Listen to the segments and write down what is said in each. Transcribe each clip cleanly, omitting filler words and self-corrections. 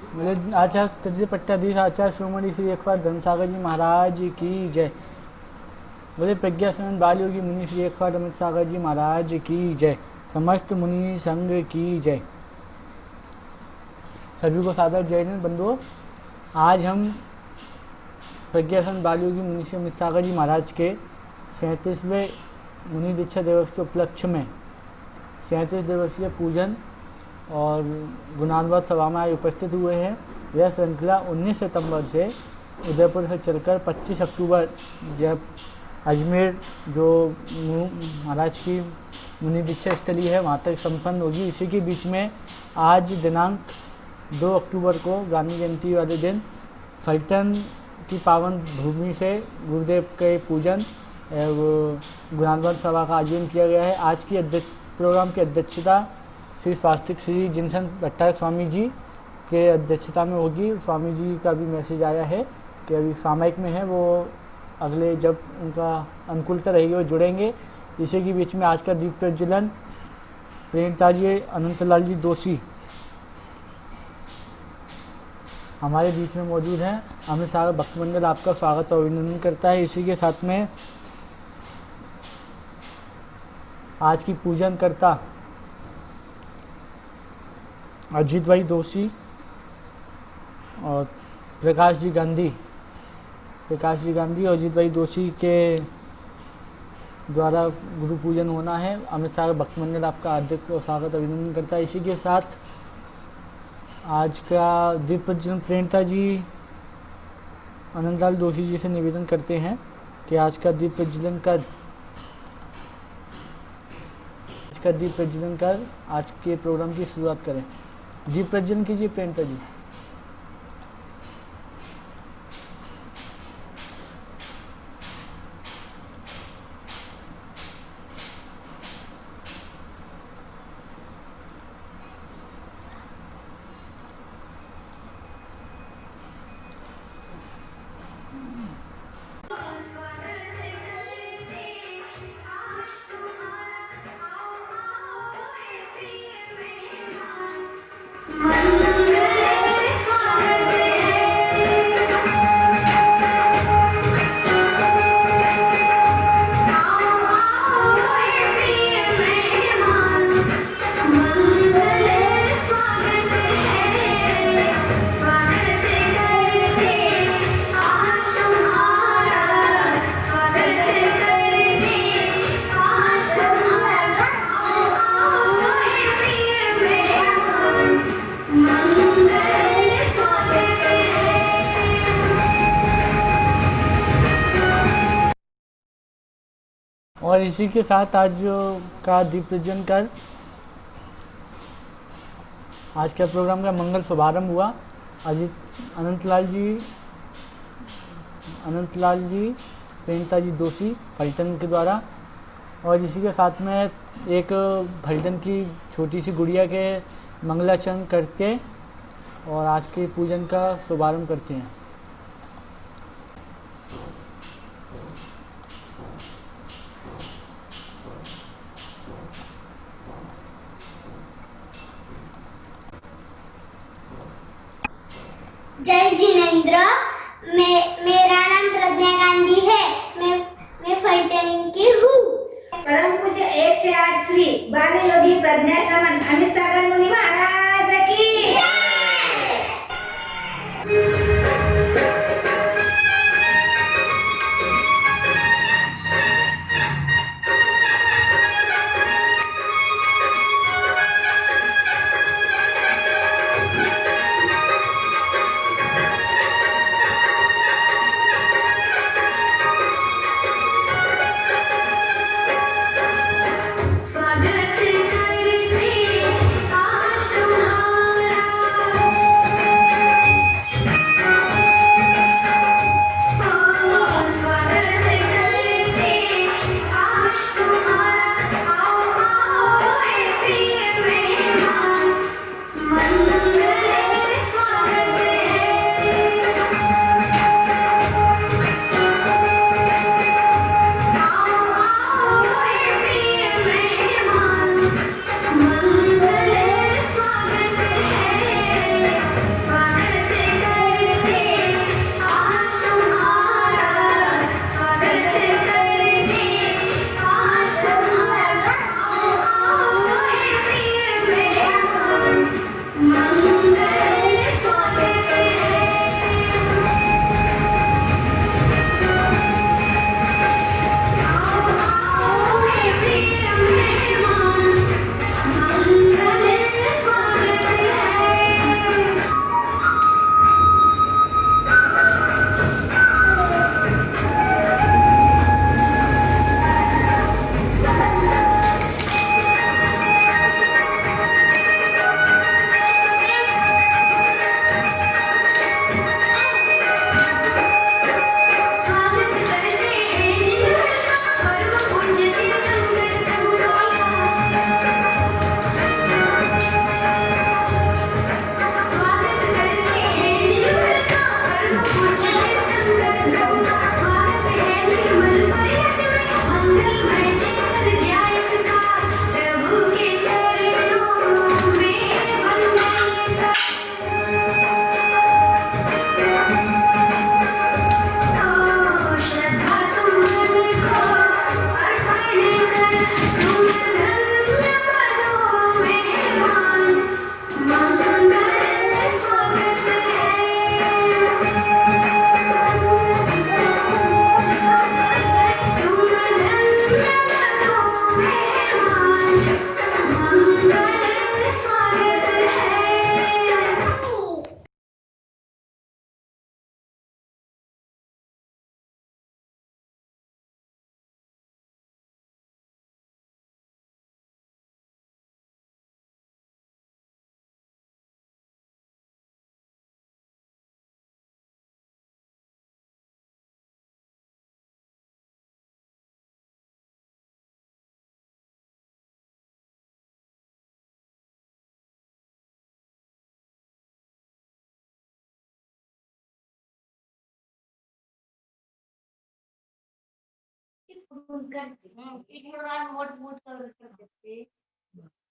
बोले आचार्य तृतीय पट्टाधीश आचार्य श्रोमणी श्री एक बार धर्मसागर जी महाराज की जय। बोले प्रज्ञा समन बाल योगी मुनि श्री एक बार धर्मसागर जी महाराज की जय। समस्त मुनि संघ की जय। सभी को सादर जय हिंद बंधुओं। आज हम प्रज्ञा समन बाल योगी मुनि श्री अमित सागर जी महाराज के 37वें मुनि दीक्षा दिवस के उपलक्ष्य में 37 दिवसीय पूजन और गुणानुवाद सभा में उपस्थित हुए हैं। यह श्रृंखला 19 सितंबर से उदयपुर से चलकर 25 अक्टूबर जब अजमेर जो महाराज की मुनि दीक्षा स्थली है वहाँ तक संपन्न होगी। इसी के बीच में आज दिनांक 2 अक्टूबर को गांधी जयंती वाले दिन फलटन की पावन भूमि से गुरुदेव के पूजन एवं गुणानुवाद सभा का आयोजन किया गया है। आज की प्रोग्राम की अध्यक्षता श्री स्वास्तिक श्री जिनसन भट्टारक स्वामी जी के अध्यक्षता में होगी। स्वामी जी का भी मैसेज आया है कि अभी सामयिक में है, वो अगले जब उनका अनुकूलता रहेगी वो जुड़ेंगे। इसी के बीच में आज का दीप प्रज्वलन प्रेमता जी अनंतलाल जी दोषी हमारे बीच में मौजूद हैं। अमित सागर भक्त मंडल आपका स्वागत और अभिनंदन करता है। इसी के साथ में आज की पूजन करता अजीत भाई दोषी और प्रकाश जी गांधी और अजीत भाई दोषी के द्वारा गुरु पूजन होना है। अमित सागर भक्त मंडल आपका हार्दिक स्वागत अभिनंदन करता है। इसी के साथ आज का दीप प्रज्वलन प्रेरणता जी अनंतलाल दोषी जी से निवेदन करते हैं कि आज का दीप प्रज्वलन कर आज के प्रोग्राम की शुरुआत करें। दीप प्रज्वलन कीजिए प्रेरणता जी। और इसी के साथ आज का दीप प्रज्वलन कर आज का प्रोग्राम का मंगल शुभारंभ हुआ। अनंतलाल जी प्रेमता जी दोषी फलटन के द्वारा, और इसी के साथ में एक फलटन की छोटी सी गुड़िया के मंगलाचरण करके और आज के पूजन का शुभारंभ करते हैं। जय जिनेन्द्र। मेरा नाम प्रज्ञा गांधी है। मैं फलटन की हूँ। परम पूज्य 108 श्री बाल योगी प्रज्ञा समन अमित सागर मुनि महाराज की जय। स्वागत करते आज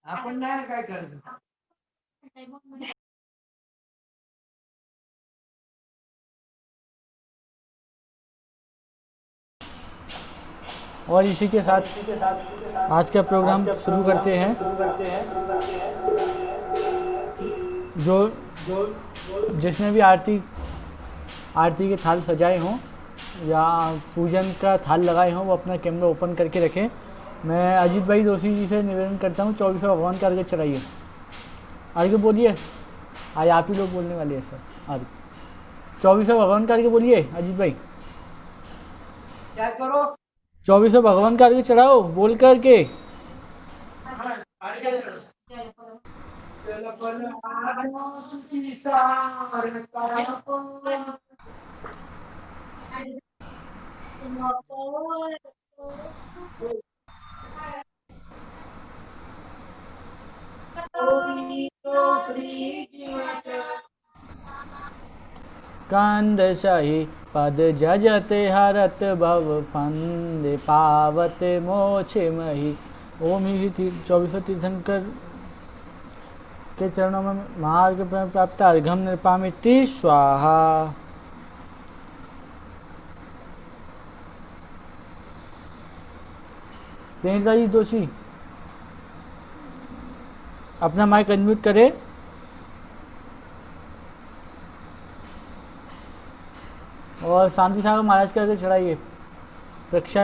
आपण नाही काय करायचं. और इसी के साथ आज का प्रोग्राम शुरू करते हैं। जो जिसने भी आरती के थाल सजाए हों या पूजन का थाल लगाए हों वो अपना कैमरा ओपन करके रखें। मैं अजीत भाई दोषी जी से निवेदन करता हूँ 24 भगवान का अर्घ्य चढ़ाइए। अर्घ्य बोलिए, आज आप ही लोग बोलने वाले हैं सर। अर्घ्य 24 भगवान का अर्घ्य बोलिए अजीत भाई। क्या करो? 24 भगवान का अर्घ्य चढ़ाओ बोल करके। कांदशाही पद जजते हरत भव फंद पावत मोक्षे मही। ओम ही 24 तीर्थंकर के चरणों में महार्घ प्राप्त अर्घम निर्पामिति स्वाहा। प्रेरणा जी दोषी अपना माइक अनम्यूट करे। और शांति सागर महाराज करके चढ़ाइए। प्रक्षा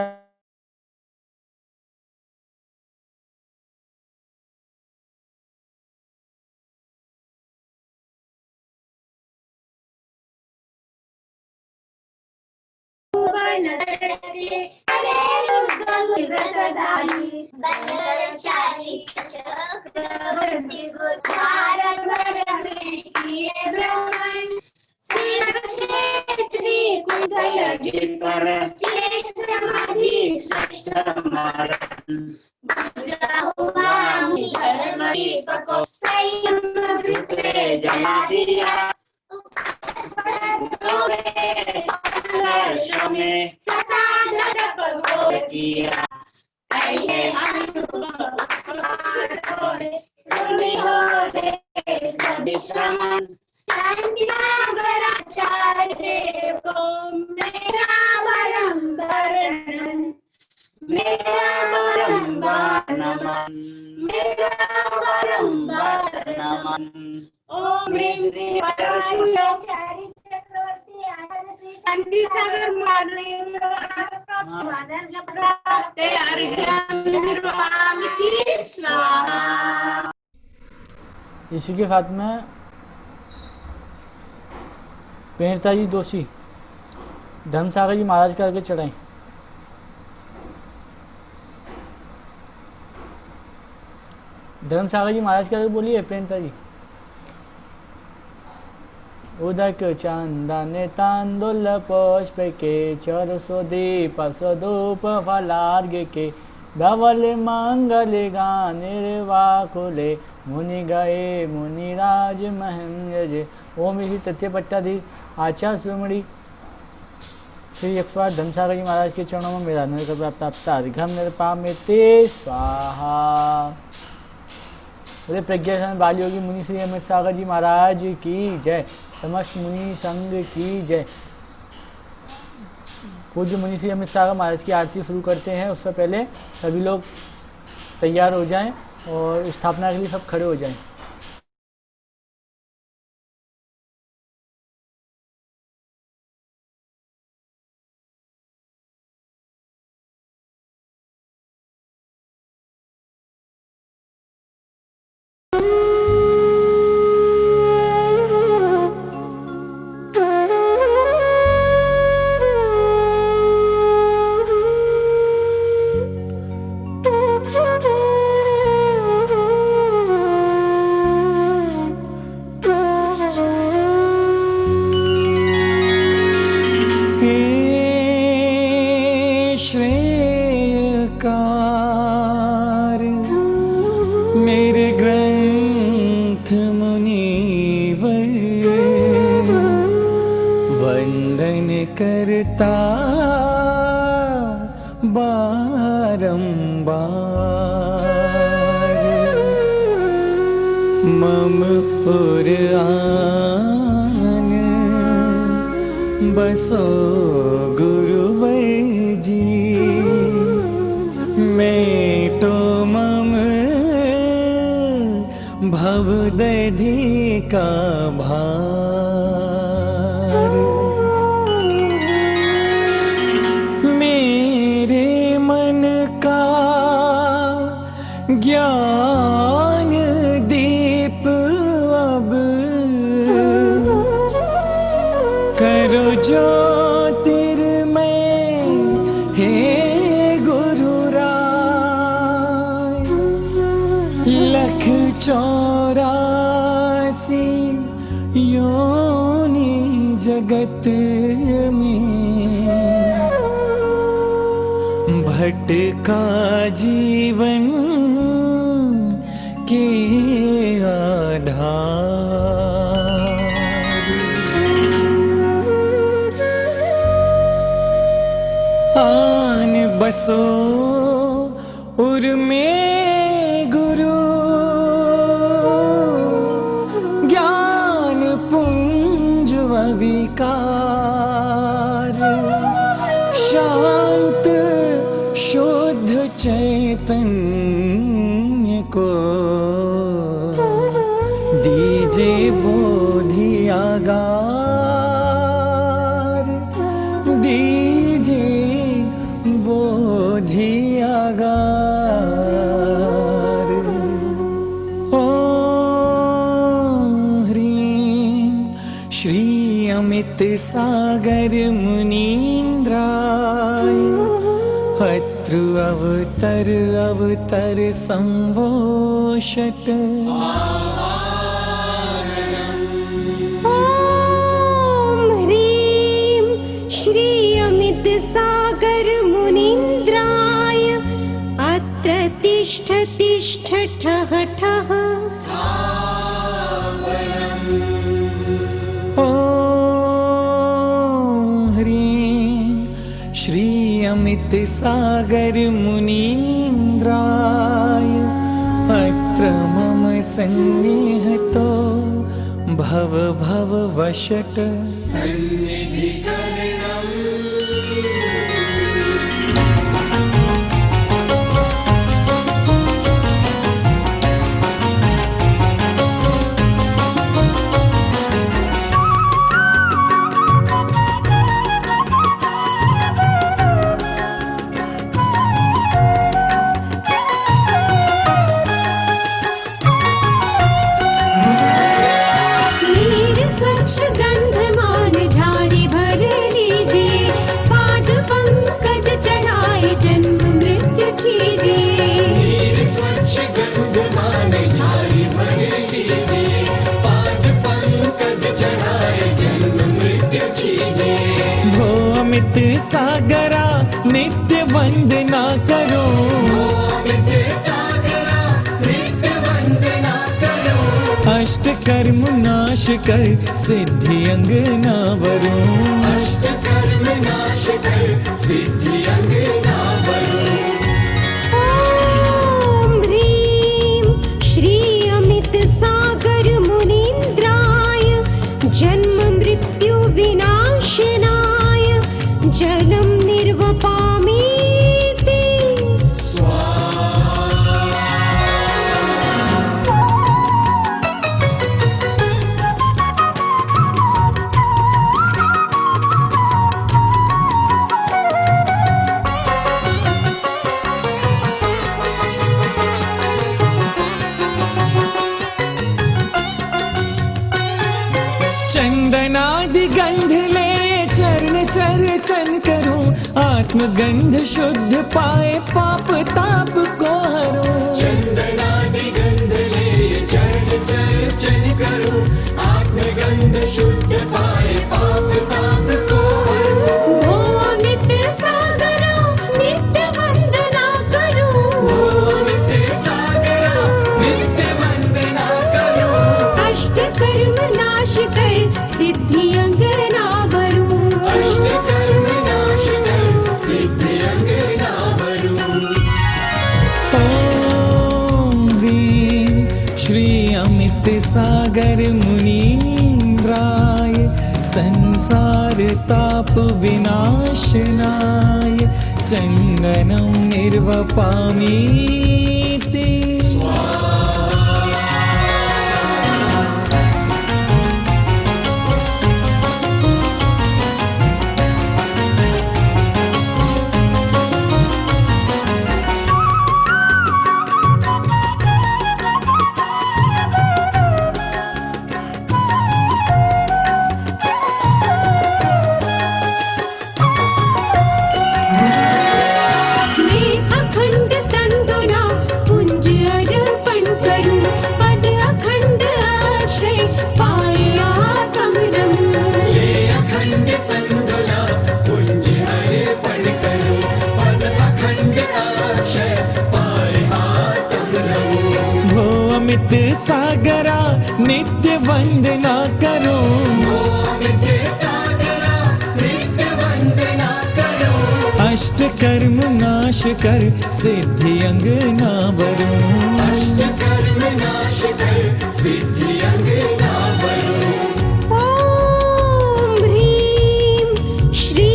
इसी के साथ में प्रेरणा जी दोषी धर्मसागर जी महाराज करके चढ़ाएं। धर्मसागर जी महाराज करके बोलिए प्रेरणा जी। उदक चंदन तांदुल पुष्प के चरसो दीप सदूप फलार्घ्य के धवल मंगल गान निर्वाकुले मुनि गए मुनिराज महंज। ओम इसी तथ्य पट्टाधीश आचार्य शिरोमणि श्री 108 धर्मसागर जी महाराज के चरणों में मेरा नर प्राप्त अर्घ्यम निर्पामिते स्वाहा। अरे प्रज्ञासन बालयोगी मुनि श्री अमित सागर जी महाराज की जय। समस्त मुनि संघ की जय। पूज्य मुनि श्री अमित सागर महाराज की आरती शुरू करते हैं। उससे पहले सभी लोग तैयार हो जाएं और स्थापना के लिए सब खड़े हो जाएं। श्रेयकार निर्ग्रंथ मुनिवर वंदन करता बारंबार मम उर आन बसो गुरुवर जी मेटो मम भव दधि का भार मेरे मन का ज्ञान दीप अब करो ज्योतिर्मय हे गुरु राय लख 84 योनि जगत में भटका जीवन के आधार आन बसो उर में गुरु ज्ञान पुंज विकार शांत शुद्ध चैतन्य को दीजे बोधि आगार दीजे बोधि आगार ओम ह्रीं श्री अमित सागर मुनीन्द्राय अत्रु अवतर अवतर संभोषट ॐ ह्रीं श्री अमित सागर मुनीन्द्राय अत्र तिष्ठ तिष्ठ ठः ठः ॐ ह्रीं श्री अमित सागर मुनीन्द्राय अत्र मम सन्निहतो भव भव वशट नीर स्वच्छ गंधमान झारी भर लीजिए पाद पंकज चढ़ाए जन्म मृत्यु छीजिए नीर स्वच्छ गंधमान झारी भर लीजिए पाद पंकज चढ़ाए जन्म मृत्यु छीजिए भो अमित सागरा नित्य वंदना करो अष्ट कर्म नाश कर सिद्धि अंग ना वरो अष्ट कर्म नाश कर सिद्धि अंग ना वरो ॐ ह्रीं श्री अमित सागर मुनीन्द्राय जन्म मृत्यु विनाशनाय जलम निर्वपामीति चंदनादि गंध ले चरण चर्चन करो आत्मगंध शुद्ध पाए पाप ताप को हरो चंदनादि गंध ले चरण चर्चन करो आत्मगंध शुद्ध पाए पाप ताप को हरो भो अमित सागरा नित्य वंदना करो भो अमित सागरा नित्य वंदना करो अष्ट कर्म नाश कर सिद्धि अंग ना भरो अष्ट कर्म नाश कर सिद्धि अंग ना सागर मुनीन्द्राय संसार ताप विनाशनाय चंदनं निर्वपामीति। अमित सागरा नित्य वंदना करो, अष्ट कर्म नाश कर सिद्धि अंग ना बरो, ओम ह्रीं श्री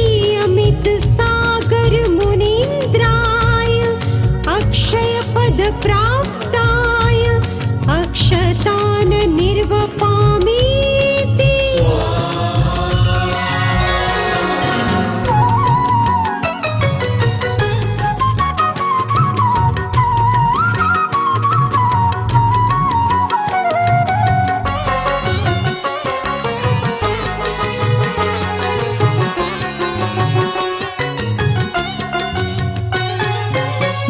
अमित सागर मुनीन्द्राय अक्षय पद प्राप्ताय अक्षतान निर्वपामीति।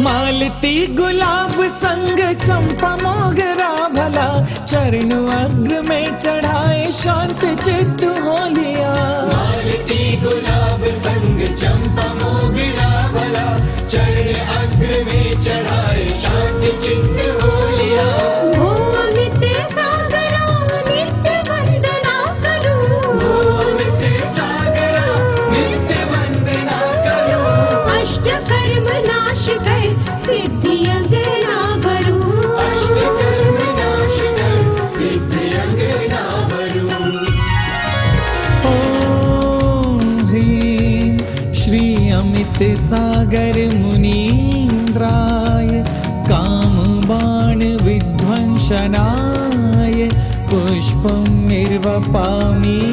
मालती गुलाब संग चंपा मोगरा भला, चरण अग्र में चढ़ाए शांत चित्त हो लिया। मालती गुलाब संग चंपा मोगरा भला, चरण अग्र में चढ़ाए शांत चित्त हो लिया। ओ अमित सागरा नित्य वंदना करूं, ओ अमित सागरा नित्य वंदना करो, अष्ट कर्म नाश कर सिद्धि अंग ना भरूं, अष्ट कर्म नाश कर सिद्धि अंग ना भरूं। ओम ह्रीं श्री अमित सागर मुनीन्द्राय काम बाण विध्वंसनाय पुष्पं निर्वपामीति।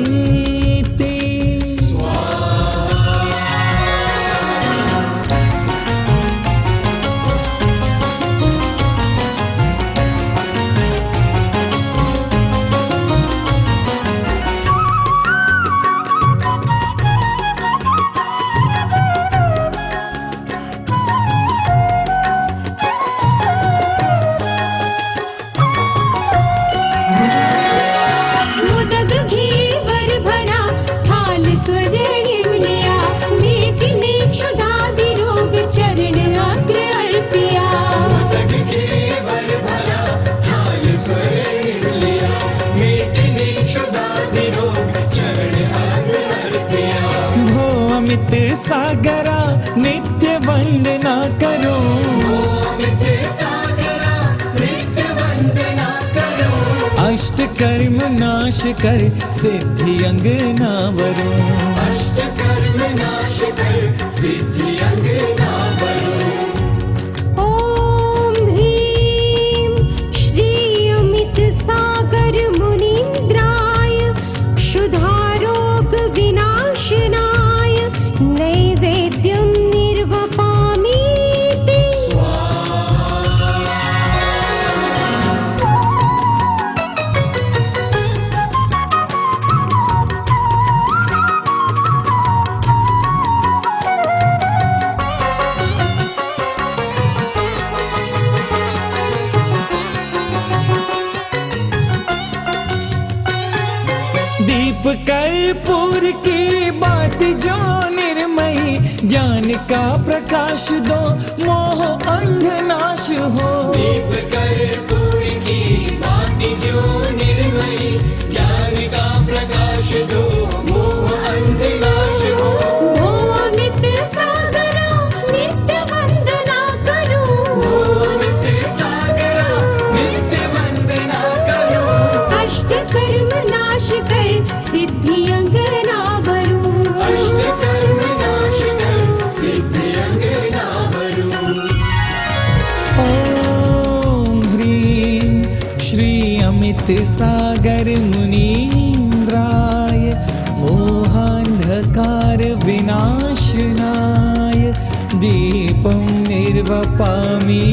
मुदग घी वर भरा थाल स्वर्ण लिया, मीठी क्षुधादि रोग चरण अग्र अर्पिया। मुदग घेवर भरा थाल स्वर्ण लिया, मीठे क्षुधादि रोग चरण अग्र अर्पिया। भो अमित सागरा नित्य वंदना करो, ओ अमित सागरा नित्य वंदना करो, अष्ट कर्म नाश कर सिद्धि अंग ना बरो, अष्ट कर्म नाश कर सिद्धि अंग ना बरो। ओम ह्रीं श्री अमित सागर मुनीन्द्राय क्षुधारोग विनाशनाय नैवेद्यं निर्वपामीति। दीप कर्पूर की बात जो निर्मयी, ज्ञान का प्रकाश दो मोह अंध नाश हो। दीप कर्पूर की बाती जो निर्मयी, ज्ञान का प्रकाश दो मोह अंध नाश हो। ओ अमित सागरा नित्य वंदना करूं, ओ अमित सागरा नित्य वंदना करो, अष्ट अमित सागर मुनीन्द्राय मोहान्धकार विनाशनाय दीपं निर्वपामीति।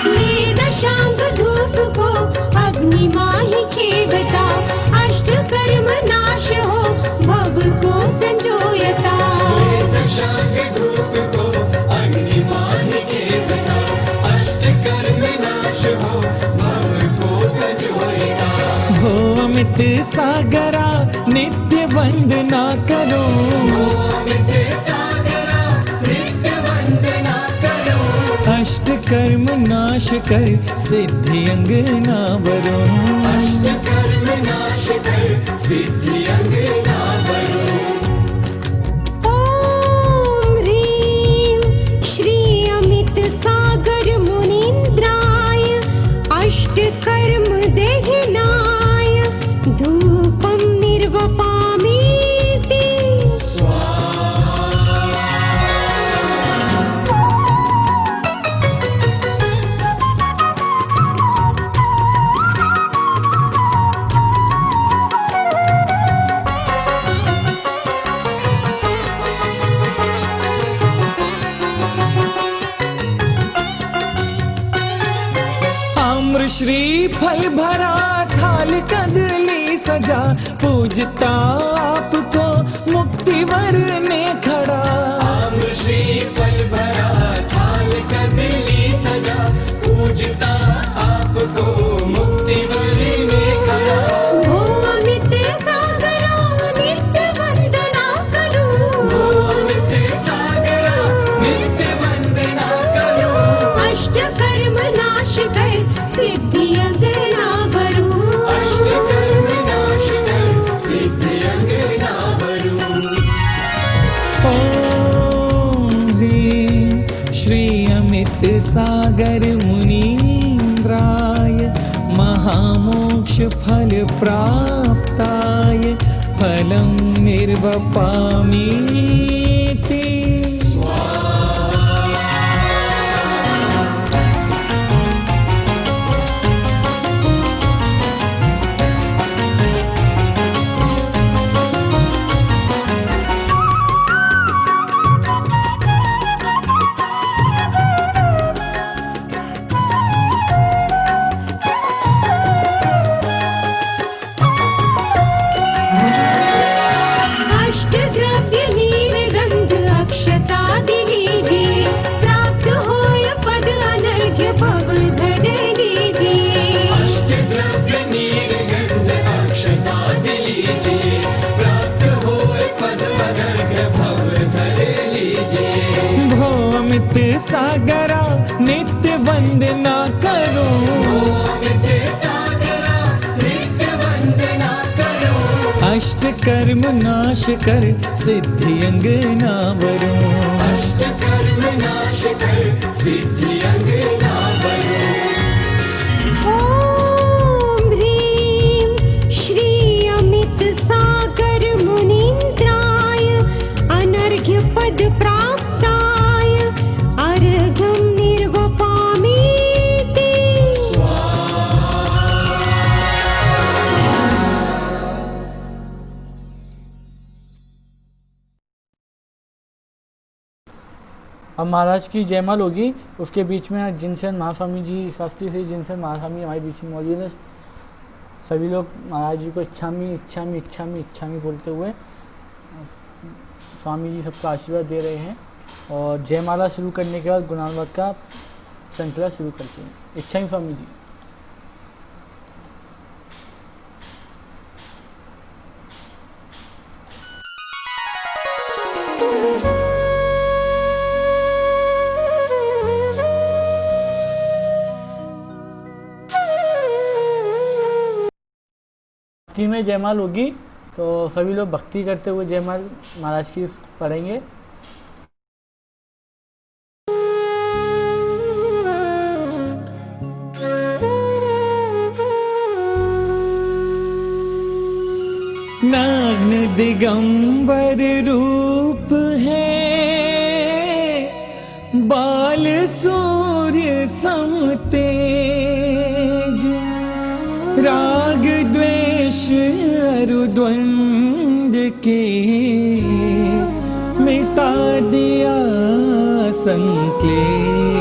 वेद शांग धूप को अग्निमाहि खेवता, अष्ट कर्म नाश हो भव को संजोयता। शांग धूप को अग्निमाहि खेवता, अष्ट कर्म नाश हो भव को संजोयता। हो अमित सागरा नित्य वंदना करो, अमित सागरा नित्य वंदना करो। अष्ट कर्म नाश कर सिद्धि अंगना वरो। अष्ट कर्म नाश कर सिद्धि अंगना वरो। ओम ह्रीं श्री अमित सागर मुनीन्द्राय अष्ट कर्म देहिनाय धूपं निर्वपामीति। आम्र श्री फल भरा थाल कदली सजा, पूजता आपको मुक्ति वरने खड़ा। आम्र श्री फल भरा थाल कदली सजा, पूजता आपको मुक्ति वरने खड़ा। ओ अमित सागरा नित्य वंदना करो, अमित सागरा नित्य वंदना करो। अष्ट कर्म नाश कर सिद्धि अंगना वरो। अष्ट कर्म नाश कर सिद्धि अंगना वरो। ओम ह्रीं श्री अमित सागर मुनीन्द्राय महामोक्ष फल प्राप्ताय फलं निर्वपामीति। अष्ट द्रव्य नीलगंध अक्षता दीजिए, प्राप्त होय पद अनर्घ्य भव धर लीजिए। अष्ट द्रव्य नीलगंध अक्षता लीजिए, प्राप्त होए पद अनर्घ्य भव धर लीजिए। भो अमित सागरा नित्य वंदना करो, अमित सागरा नित्य वंदना करो। अष्ट कर्म नाश कर सिद्धि अंगना वरो। अष्ट कर्म नाश कर सिद्धि अंगना वरो। ओम ह्रीं श्री अमित सागर मुनीन्द्राय अनर्घ्य पद प्राप्ताय अर्घ्यं निर्वपामीति। अब महाराज की जयमाल होगी, उसके बीच में जिनसेन महास्वामी जी, शास्त्री श्री जिनसेन महास्वामी हमारे बीच में मौजूद है। सभी लोग महाराज जी को इच्छामी इच्छामी इच्छामी इच्छामी बोलते हुए स्वामी जी सबका आशीर्वाद दे रहे हैं। और जयमाला शुरू करने के बाद गुणानुवाद का श्रृंखला शुरू करते हैं। इच्छामी स्वामी जी। में जयमाल होगी तो सभी लोग भक्ति करते हुए जयमाल महाराज की पढ़ेंगे। नग्न दिगंबर रूप है, बाल सूर्य समतेज, राग द्वेष अरु द्वंद्व के मिटा दिया संक्लेश।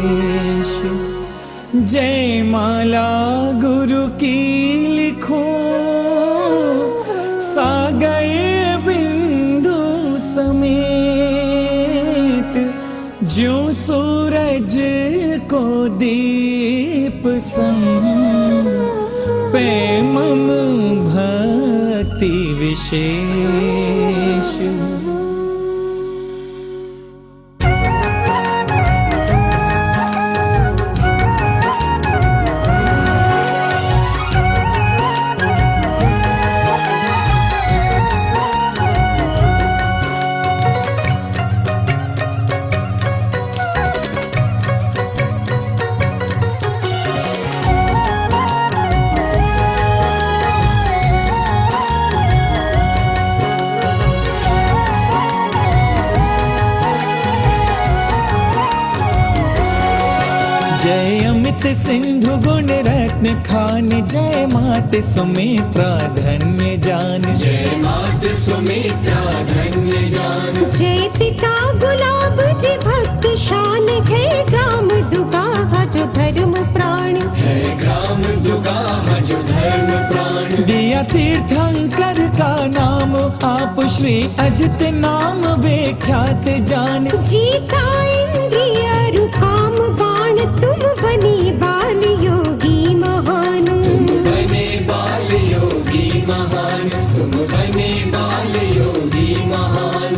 जय माला गुरु की लिखो, सागर बिंदु समेत, ज्यों सूरज को दीप सम, पे मम भक्ति विशेष। जय अमित सिंधु गुण रत्न खान, जय मात सुमित्रा धन्य जान। जय मात सुमित्रा धन्य जान। जय पिता गुलाब जी भक्त शान, है ग्राम दुगाहा जो धर्म प्राण। है ग्राम दुगाहा जो धर्म प्राण। दिया तीर्थंकर का नाम, आप श्री अजित नाम विख्यात जान। जीता इंद्रिय रुकाम बाण, तुम बनी बाल योगी महान। तुम बने बाल योगी महान। तुम बने बाल योगी महान।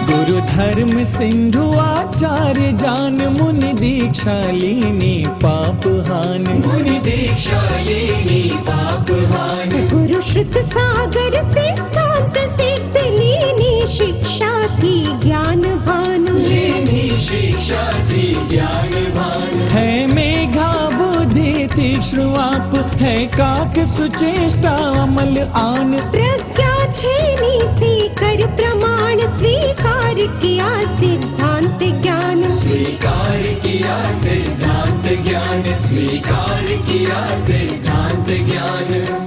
गुरु धर्म सिंधु आचार्य जान, मुनि दीक्षा लीनी पाप हान। मुनि दीक्षा लेनी पाप हान। गुरु श्रुत सागर सिद्धांत सिद्ध, लीनी शिक्षा थी ज्ञान भान। लेनी शिक्षा थी ज्ञान भान। है मेघा बुद्धि तीक्ष्ण आप, है काक सुचेष्टा अमल आन। प्रज्ञा छेनी से कर प्रमाण, स्वीकार किया सिद्धांत ज्ञान। स्वीकार किया सिद्धांत ज्ञान। स्वीकार किया सिद्धांत ज्ञान।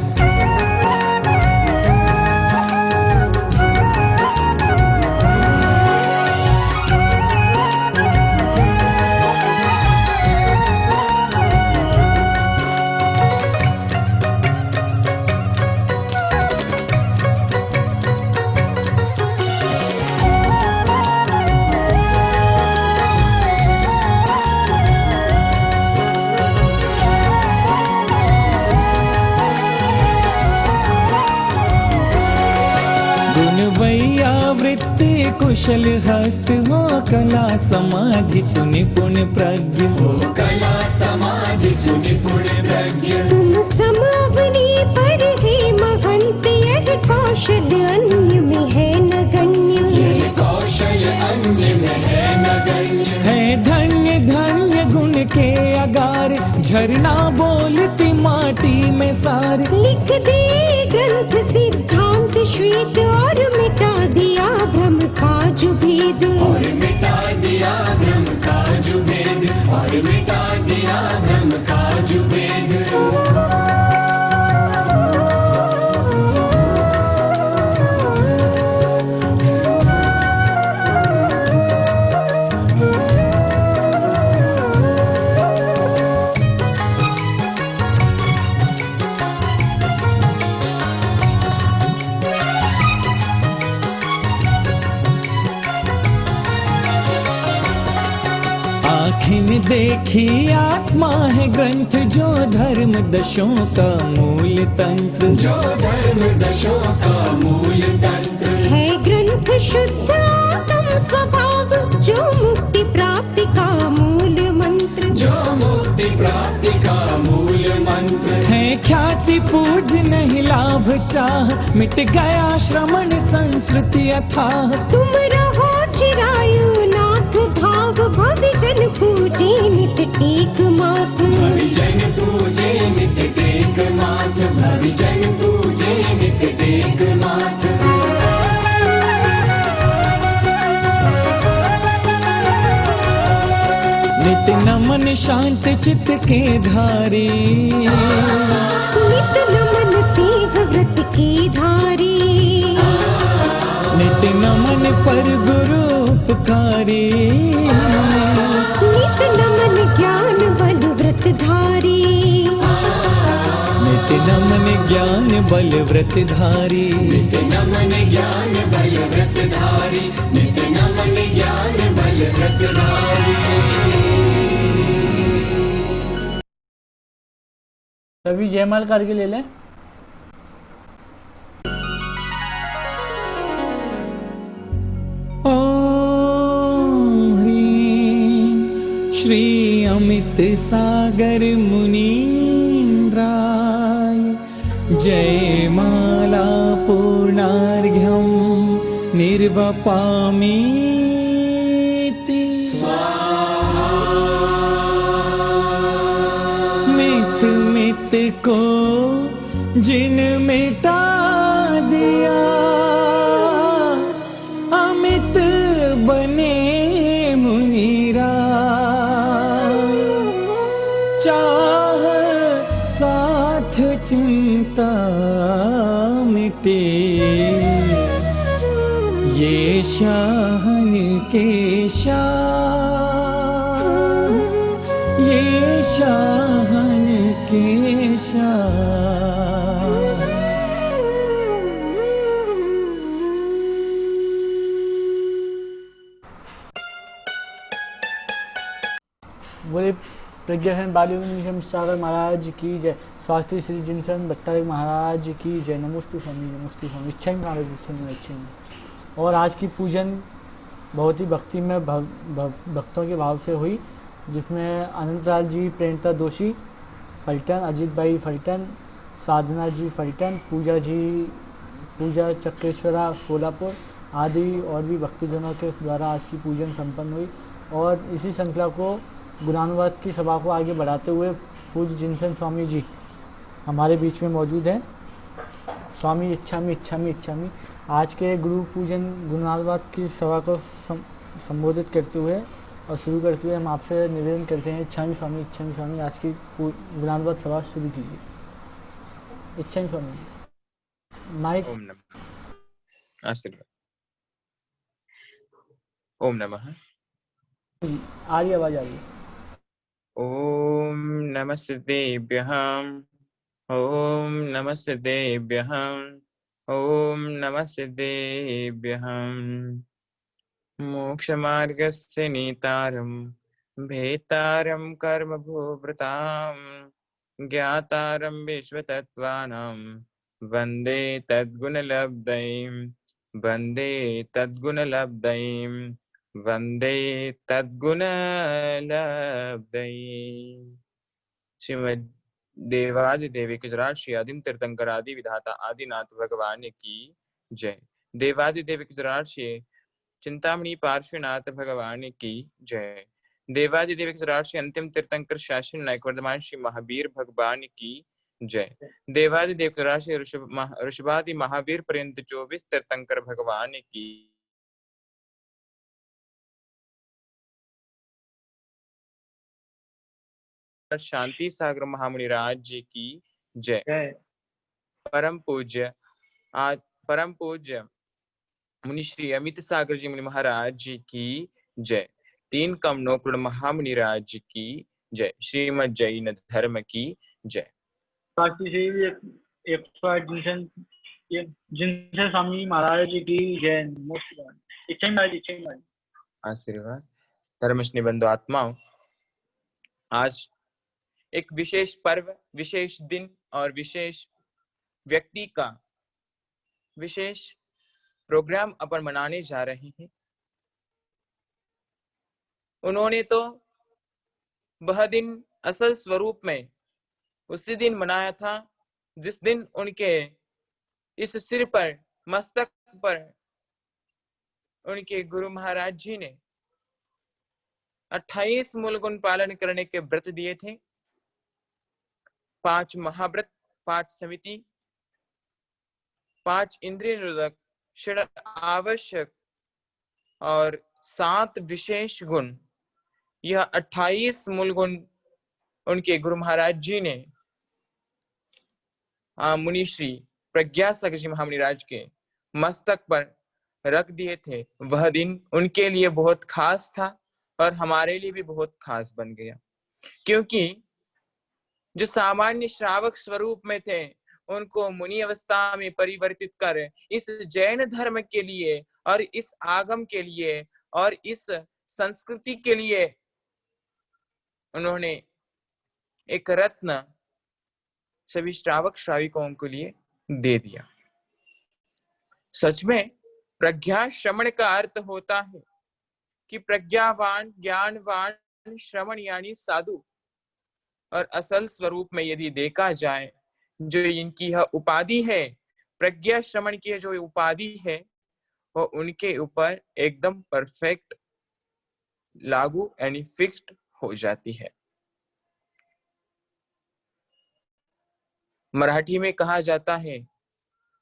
वृत्ति कुशल हस्त, हो कला समाधि सुनिपुण प्रज्ञ। हो कला समाधि सुनिपुण प्रज्ञ। तुम समवनी पर है महंत, यह कौशल अन्य में है नगण्य। ये कौशल अन्य में है नगण्य। है धन्य धन्य गुण के अगार, झरना बोलती माटी में सार। लिख दे ग्रंथ सिद्धांत श्वेत, और मिटा दिया भ्रम का जो भेद। और मिटा दिया भ्रम का जो भेद। और मिटा दिया भ्रम का जो भेद। एक ही आत्मा है ग्रंथ जो धर्म दशों का मूल तंत्र। जो धर्म दशों का मूल तंत्र है ग्रंथ शुद्ध आत्म स्वभाव जो मुक्ति प्राप्ति का मूल मंत्र। जो मुक्ति प्राप्ति का मूल मंत्र है ख्याति पूज्य नहीं लाभ चाह मिट गया श्रमण संस्कृति अथाह। तुम रहो चिरायु नाथ भाव भविजन पूजे नित टेक माथ। भविजन पूजे नित टेक माथ। भविजन पूजे नित टेक माथ। नित नमन शांत चित्त के धारी। नित नमन सिंह व्रत के धारी। नित नमन पर गुरु उपकारी। नित नमन ज्ञान बल व्रत धारी। नित नमन ज्ञान बल व्रत धारी। नित नमन ज्ञान बल व्रत धारी। नित नमन ज्ञान बल व्रत धारी। सभी जयमाल करके ले लें। ओम ह्रीं श्री अमित सागर मुनीन्द्राय जय माला पूर्णार्घ्यं निर्वपामीति। मित मित को जिन मिटा दिया अमित बने मुनिराय। चाह साथ चिंता मिटे ये शाहन के शाह। ये शाहन के शाह। बोले प्रज्ञासन बालयोगी मिशन सागर महाराज की जय। स्वास्थ्य श्री जिनसन भट्टारक महाराज की जय। नमस्ते स्वामी नमस्ते स्वामी। इच्छा महाराज इच्छा। और आज की पूजन बहुत ही भक्ति में भक्तों के भाव से हुई, जिसमें अनंतलाल जी प्रेरणता दोषी फलटन, अजीत भाई फलटन, साधना जी फलटन, पूजा चक्रेश्वरा सोलापुर आदि और भी भक्तजनों के द्वारा आज की पूजन संपन्न हुई। और इसी श्रृंखला को गुणानुवाद की सभा को आगे बढ़ाते हुए पूज्य जिनसन स्वामी जी हमारे बीच में मौजूद हैं। स्वामी इच्छामी आज के गुरु पूजन गुणानुवाद की सभा को संबोधित करते हुए और शुरू करते हुए हम आपसे निवेदन करते हैं इच्छामी स्वामी आज की गुणानुवाद सभा शुरू कीजिए। इच्छामी स्वामी माइक। ओम नमः। आशीर्वाद। ओम नमः। आ रही आवाज आ रही है। ओम नमस्तेभ्यः। ओम नमस्तेभ्यः। ओम नमस्तेभ्यः। मोक्षमार्गस्य नीतारं भेतारं कर्मभूभृतां ज्ञातारं विश्वतत्त्वानां वन्दे तद्गुणलब्धैं। वन्दे तद्गुणलब्धैं। वन्दे तद्गुणलब्धैं। श्रीमद् देवादिदेव गुजरात श्री आदिम तीर्थंकर आदि विधाता आदिनाथ भगवान की जय। देवादिदेव गुजरात श्री चिंतामणि पार्श्वनाथ भगवान की जय। देवादिदेव गुजरात श्री अंतिम तीर्थंकर शासन नायक वर्धमान श्री महावीर भगवान की जय। देवादिदेव गुजरात श्री ऋषभादि महावीर पर्यंत 24 तीर्थंकर भगवान की शांति सागर महामुनि राज जी की जय। परम पूज्य मुनि श्री अमित सागर जी मुनि महाराज जी की जय। 3 कमनों पूर्ण महामुनि राज जी की जय। श्रीमद जैन धर्म की जय। जिनसे स्वामी महाराज जी की जय। आशीर्वाद। धर्मश्री बंधु आत्माओं, आज एक विशेष पर्व, विशेष दिन और विशेष व्यक्ति का विशेष प्रोग्राम अपन मनाने जा रहे हैं। उन्होंने तो वह दिन असल स्वरूप में उसी दिन मनाया था जिस दिन उनके इस सिर पर, मस्तक पर उनके गुरु महाराज जी ने 28 मूल गुण पालन करने के व्रत दिए थे। 5 महाव्रत, 5 समिति, 5 इंद्रिय निरोधक, 6 आवश्यक और 7 विशेष गुण। यह 28 मूल गुण उनके गुरु महाराज जी ने मुनि श्री प्रज्ञा सागर जी महामुनिराज के मस्तक पर रख दिए थे। वह दिन उनके लिए बहुत खास था और हमारे लिए भी बहुत खास बन गया, क्योंकि जो सामान्य श्रावक स्वरूप में थे उनको मुनि अवस्था में परिवर्तित कर इस जैन धर्म के लिए और इस आगम के लिए और इस संस्कृति के लिए उन्होंने एक रत्न सभी श्रावक श्राविकों के लिए दे दिया। सच में प्रज्ञा श्रवण का अर्थ होता है कि प्रज्ञावान, ज्ञानवान, श्रवण यानी साधु। और असल स्वरूप में यदि देखा जाए, जो इनकी यह उपाधि है, प्रज्ञा श्रवण की जो उपाधि है, वो उनके ऊपर एकदम परफेक्ट लागू यानी फिक्स्ड हो जाती है। मराठी में कहा जाता है,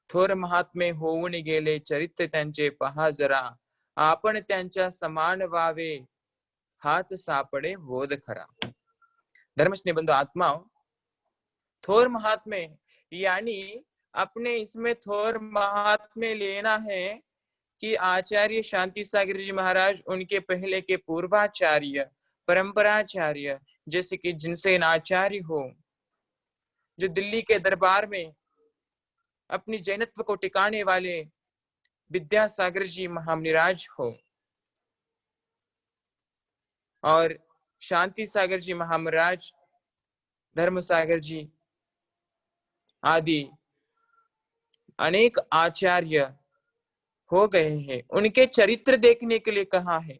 थोर महात्मे होऊन गेले चरित्र त्यांचे पहा जरा, आपण त्यांच्या समान व्हावे हाच सापडे बोध खरा। धर्मस्नेह बंधु आत्माओं, थोर महात्मे यानी अपने इसमें थोर महात्मे लेना है कि आचार्य शांति सागर जी महाराज, उनके पहले के पूर्वाचार्य, परंपराचार्य, जैसे कि जिनसेन आचार्य हो, जो दिल्ली के दरबार में अपनी जैनत्व को टिकाने वाले विद्यासागर जी महामुनिराज हो, और शांति सागर जी महामुनिराज, धर्म सागर जी आदि अनेक आचार्य हो गए हैं। उनके चरित्र देखने के लिए कहा है,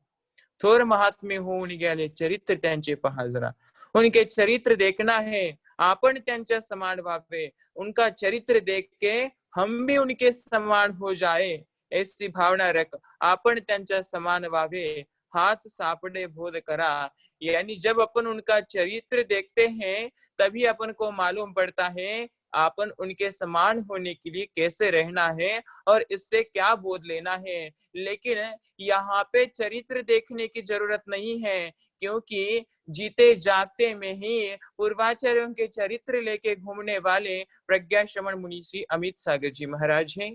थोर महात्मे होऊन गेले चरित्र त्यांचे पहा जरा। उनके चरित्र देखना है, आपण त्यांच्या समान व्हावे, उनका चरित्र देख के हम भी उनके समान हो जाए, ऐसी भावना रख आपण त्यांच्या समान व्हावे हाथ सापडे बोध करा। यानी जब अपन उनका चरित्र देखते हैं तभी अपन को मालूम पड़ता है अपन उनके समान होने के लिए कैसे रहना है और इससे क्या बोध लेना है। लेकिन यहाँ पे चरित्र देखने की जरूरत नहीं है, क्योंकि जीते जागते में ही पूर्वाचार्यों के चरित्र लेके घूमने वाले प्रज्ञा श्रवण मुनि श्री अमित सागर जी महाराज हैं,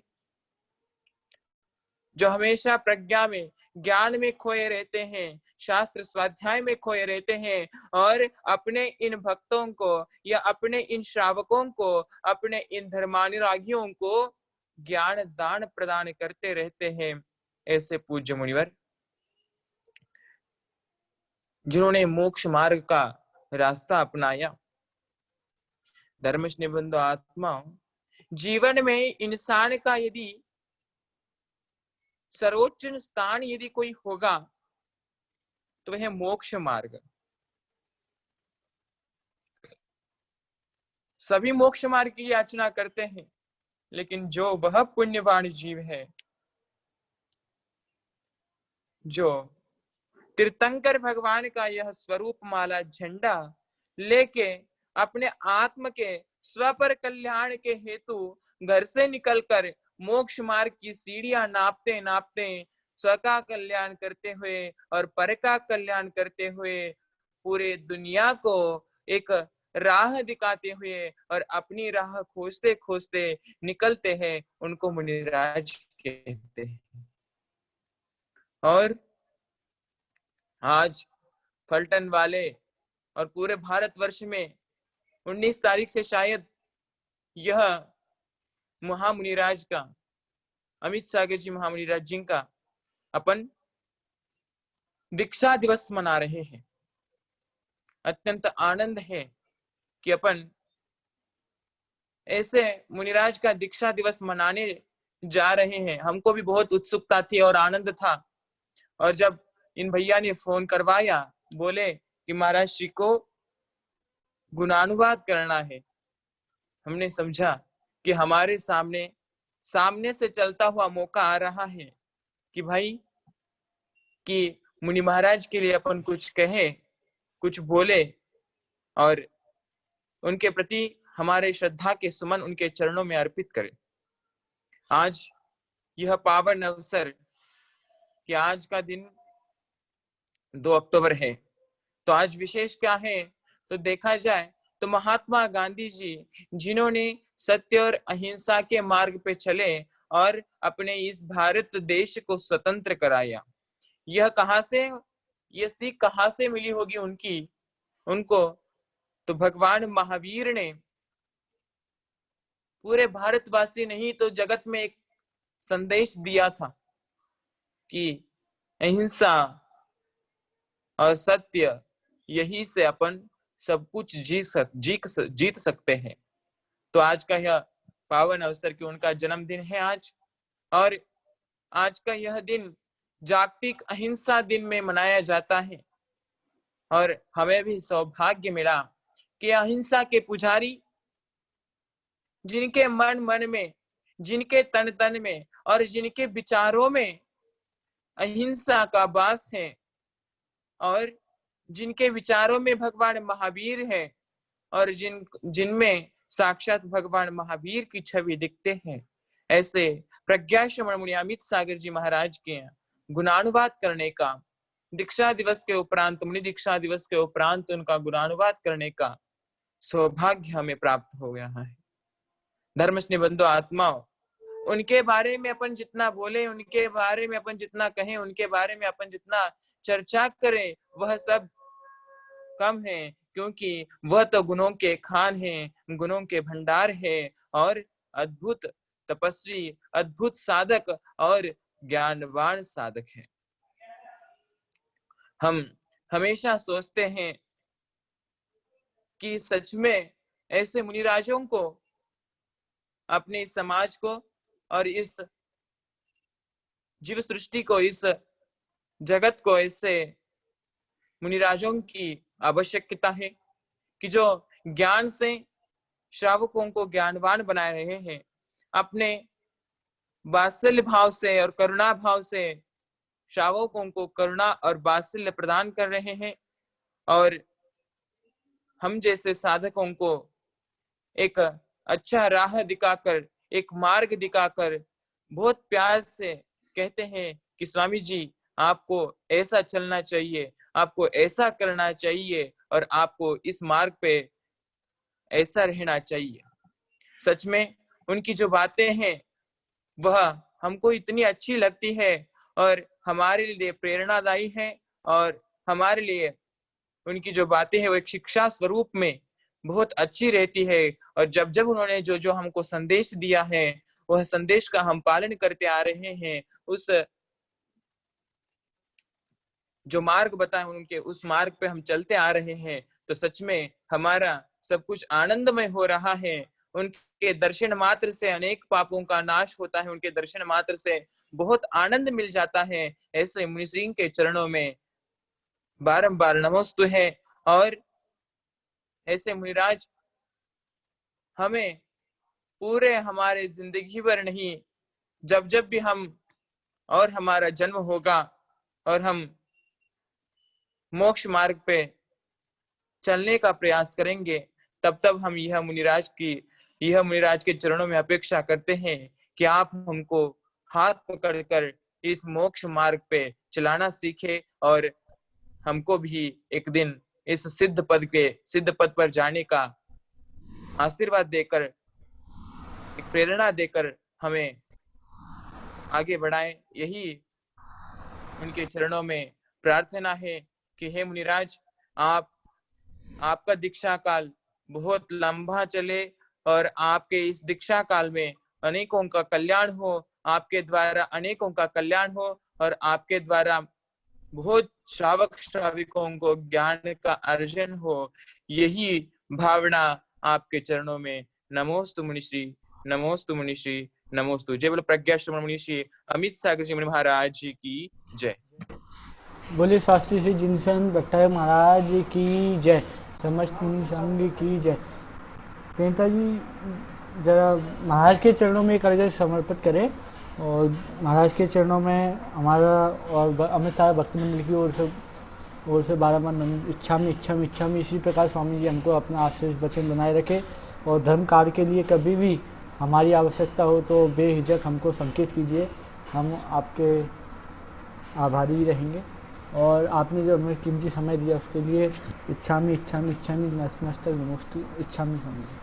जो हमेशा प्रज्ञा में, ज्ञान में खोए रहते हैं, शास्त्र स्वाध्याय में खोए रहते हैं और अपने इन भक्तों को या अपने इन श्रावकों को, अपने इन धर्मानुरागियों को ज्ञान दान प्रदान करते रहते हैं। ऐसे पूज्य मुनिवर जिन्होंने मोक्ष मार्ग का रास्ता अपनाया। धर्मस्नेह बंधु आत्माओं, जीवन में इंसान का यदि सर्वोच्च स्थान यदि कोई होगा तो वह मोक्ष मार्ग। सभी मोक्ष मार्ग की याचना करते हैं, लेकिन जो वह पुण्यवान जीव है, जो तीर्थंकर भगवान का यह स्वरूप माला झंडा लेके अपने आत्म के स्वपर कल्याण के हेतु घर से निकलकर मोक्ष मार्ग की सीढ़ियां नापते नापते स्व का कल्याण करते हुए और पर का कल्याण करते हुए पूरे दुनिया को एक राह दिखाते हुए और अपनी राह खोजते खोजते निकलते हैं, उनको मुनिराज कहते हैं। और आज फलटन वाले और पूरे भारतवर्ष में 19 तारीख से शायद यह महामुनिराज का, अमित सागर जी महामुनिराज जी का अपन दीक्षा दिवस मना रहे हैं। अत्यंत आनंद है कि अपन ऐसे मुनिराज का दीक्षा दिवस मनाने जा रहे हैं। हमको भी बहुत उत्सुकता थी और आनंद था, और जब इन भैया ने फोन करवाया, बोले कि महाराज जी को गुणानुवाद करना है, हमने समझा कि हमारे सामने से चलता हुआ मौका आ रहा है कि भाई कि मुनि महाराज के लिए अपन कुछ कहे, कुछ बोले और उनके प्रति हमारे श्रद्धा के सुमन उनके चरणों में अर्पित करें। आज यह पावन अवसर कि आज का दिन 2 अक्टूबर है, तो आज विशेष क्या है? तो देखा जाए तो महात्मा गांधी जी, जिन्होंने सत्य और अहिंसा के मार्ग पे चले और अपने इस भारत देश को स्वतंत्र कराया, यह सीख कहां से मिली होगी उनको? तो भगवान महावीर ने पूरे भारतवासी नहीं तो जगत में एक संदेश दिया था कि अहिंसा और सत्य, यही से अपन सब कुछ जीत सकते हैं। तो आज का यह पावन अवसर कि उनका जन्मदिन है आज, और आज का यह दिन जागतिक अहिंसा दिन में मनाया जाता है। और हमें भी सौभाग्य मिला कि अहिंसा के पुजारी, जिनके मन में, जिनके तन में और जिनके विचारों में अहिंसा का वास है, और जिनके विचारों में भगवान महावीर है, और जिनमें साक्षात भगवान महावीर की छवि दिखते हैं, ऐसे प्रज्ञाश्रमण मुनि अमित सागर जी महाराज के गुणानुवाद करने का, दीक्षा दिवस के उपरांत, मुनि दीक्षा दिवस के उपरांत उनका गुणानुवाद करने का सौभाग्य हमें प्राप्त हो गया है। धर्मस्नेही बंधु आत्माओं, उनके बारे में अपन जितना बोले, उनके बारे में अपन जितना कहें, उनके बारे में अपन जितना चर्चा करें, वह सब कम है, क्योंकि वह तो गुणों के खान हैं, गुणों के भंडार है, और अद्भुत तपस्वी, अद्भुत साधक और ज्ञानवान साधक है। हम हमेशा सोचते हैं कि सच में ऐसे मुनिराजों को, अपने समाज को और इस जीव सृष्टि को, इस जगत को ऐसे मुनिराजों की आवश्यकता है कि जो ज्ञान से श्रावकों को ज्ञानवान बना रहे हैं, अपने वात्सल्य भाव से और करुणा भाव से श्रावकों को करुणा और वात्सल्य प्रदान कर रहे हैं, और हम जैसे साधकों को एक अच्छा राह दिखाकर, एक मार्ग दिखाकर बहुत प्यार से कहते हैं कि स्वामी जी, आपको ऐसा चलना चाहिए, आपको ऐसा करना चाहिए, और आपको इस मार्ग पे ऐसा रहना चाहिए। सच में उनकी जो बातें हैं वह हमको इतनी अच्छी लगती है और हमारे लिए प्रेरणादायी है, और हमारे लिए उनकी जो बातें हैं वो एक शिक्षा स्वरूप में बहुत अच्छी रहती है। और जब जब उन्होंने जो जो हमको संदेश दिया है, वह संदेश का हम पालन करते आ रहे हैं, उस जो मार्ग बताए उनके, उस मार्ग पे हम चलते आ रहे हैं, तो सच में हमारा सब कुछ आनंदमय हो रहा है। उनके दर्शन मात्र से अनेक पापों का नाश होता है, उनके दर्शन मात्र से बहुत आनंद मिल जाता है। ऐसे मुनि श्री के चरणों में बारंबार नमोस्तु है। और ऐसे मुनिराज हमें पूरे हमारे जिंदगी भर नहीं, जब जब भी हम और हमारा जन्म होगा और हम मोक्ष मार्ग पे चलने का प्रयास करेंगे, तब तब हम यह मुनिराज के चरणों में अपेक्षा करते हैं कि आप हमको हाथ पकड़कर इस मोक्ष मार्ग पे चलाना सीखे, और हमको भी एक दिन इस सिद्ध पद पर जाने का आशीर्वाद देकर, एक प्रेरणा देकर हमें आगे बढ़ाएं। यही उनके चरणों में प्रार्थना है कि हे मुनिराज, आपका दीक्षा काल बहुत लंबा चले, और आपके इस दीक्षा काल में अनेकों का कल्याण हो, आपके द्वारा अनेकों का कल्याण हो, और आपके द्वारा बहुत श्रावक श्राविकों को ज्ञान का अर्जन हो, यही भावना आपके चरणों में। नमोस्तु मुनिश्री, नमोस्तु मुनिश्री, नमोस्तु। जय बोलो प्रज्ञा श्रवण मुनिश्री अमित सागर जी मुनि महाराज जी की जय। बोले शास्त्री श्री जिनसन भट्टाचार्य महाराज की जय, समस्त मुनि संघ की जय। प्रेमता जी जरा महाराज के चरणों में एक अर्घ्य समर्पित करें, और महाराज के चरणों में हमारा और अमित सारा भक्त मंडल की ओर से बारम्बार इच्छा में इसी प्रकार स्वामी जी हमको अपना आशीष वचन बनाए रखे, और धर्म कार्य के लिए कभी भी हमारी आवश्यकता हो तो बेहिचक हमको संकेत कीजिए, हम आपके आभारी भी रहेंगे। और आपने जो हमें कीमती समय दिया उसके लिए इच्छा में नतमस्तक नमोस्तु। इच्छा में स्वामी जी।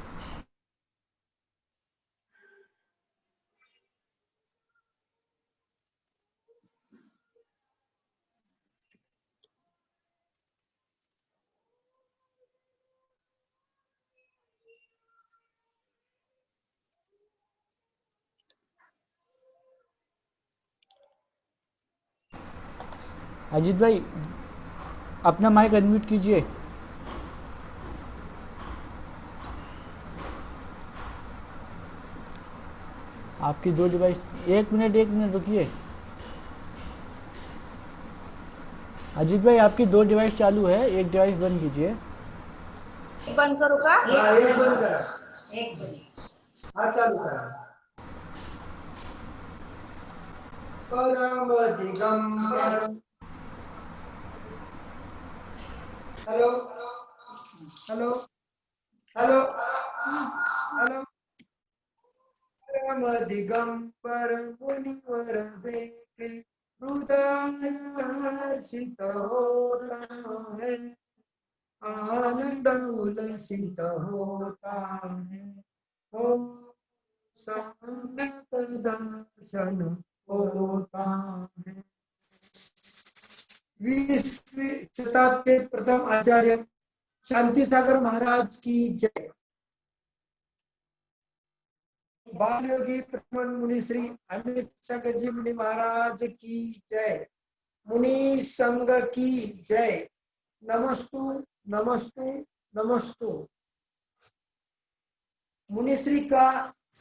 अजीत भाई अपना माइक अनम्यूट कीजिए। आपकी दो डिवाइस, एक मिनट रुकिए। अजीत भाई आपकी दो डिवाइस चालू है, एक डिवाइस बंद कीजिए। बंद करू का? हाँ, एक बंद करा, एक मिनिट। हाँ चालू करा। परम Digambar, hello hello hello hello. परम दिगंबर मुनिवर देखे हृदय हर्षित होता है, आनंद उल्लसित होता है, ओ सम्यक दर्शन होता है। 20वीं शताब्दी के प्रथम आचार्य शांति सागर महाराज की जय। बाल योगी प्रमन मुनि श्री अमित सागर जी मुनि महाराज की जय। मुनि संघ की जय। नमस्तु नमस्तु नमस्तु। मुनिश्री का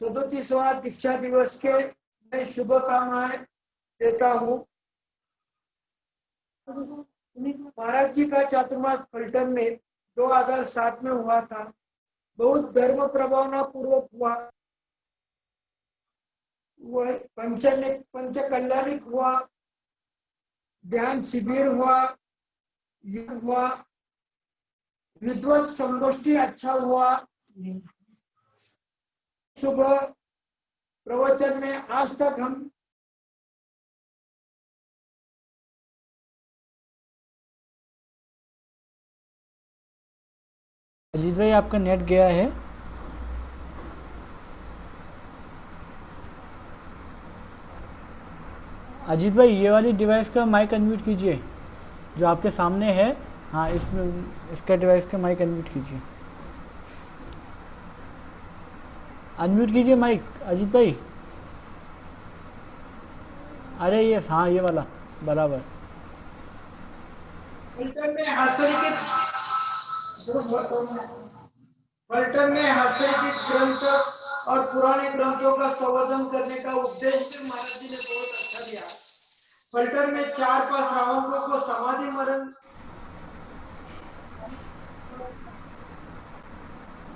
37वां दीक्षा दिवस के मैं शुभकामनाएं देता हूँ। महाराज जी का चातुर्मास पलटन में 2007 में हुआ था। बहुत धर्म प्रभावना पूर्वक हुआ, वह पंच कल्याणिक हुआ, ध्यान शिविर हुआ, युद्ध हुआ, विद्वत संगोष्ठी अच्छा हुआ। सुबह प्रवचन में आज तक हम अजीत भाई आपका नेट गया है। अजीत भाई ये वाली डिवाइस का माइक अनम्यूट कीजिए जो आपके सामने है। हाँ इसमें इसका डिवाइस का माइक अनम्यूट कीजिए। अनम्यूट कीजिए माइक अजीत भाई। अरे ये हाँ ये वाला बराबर। पलटन में हस्तलिखित ग्रंथ और पुराने ग्रंथों का संवर्धन करने का उपदेश भी महाराज जी ने बहुत अच्छा दिया। पलटन में 4-5 श्रावकों को समाधि मरण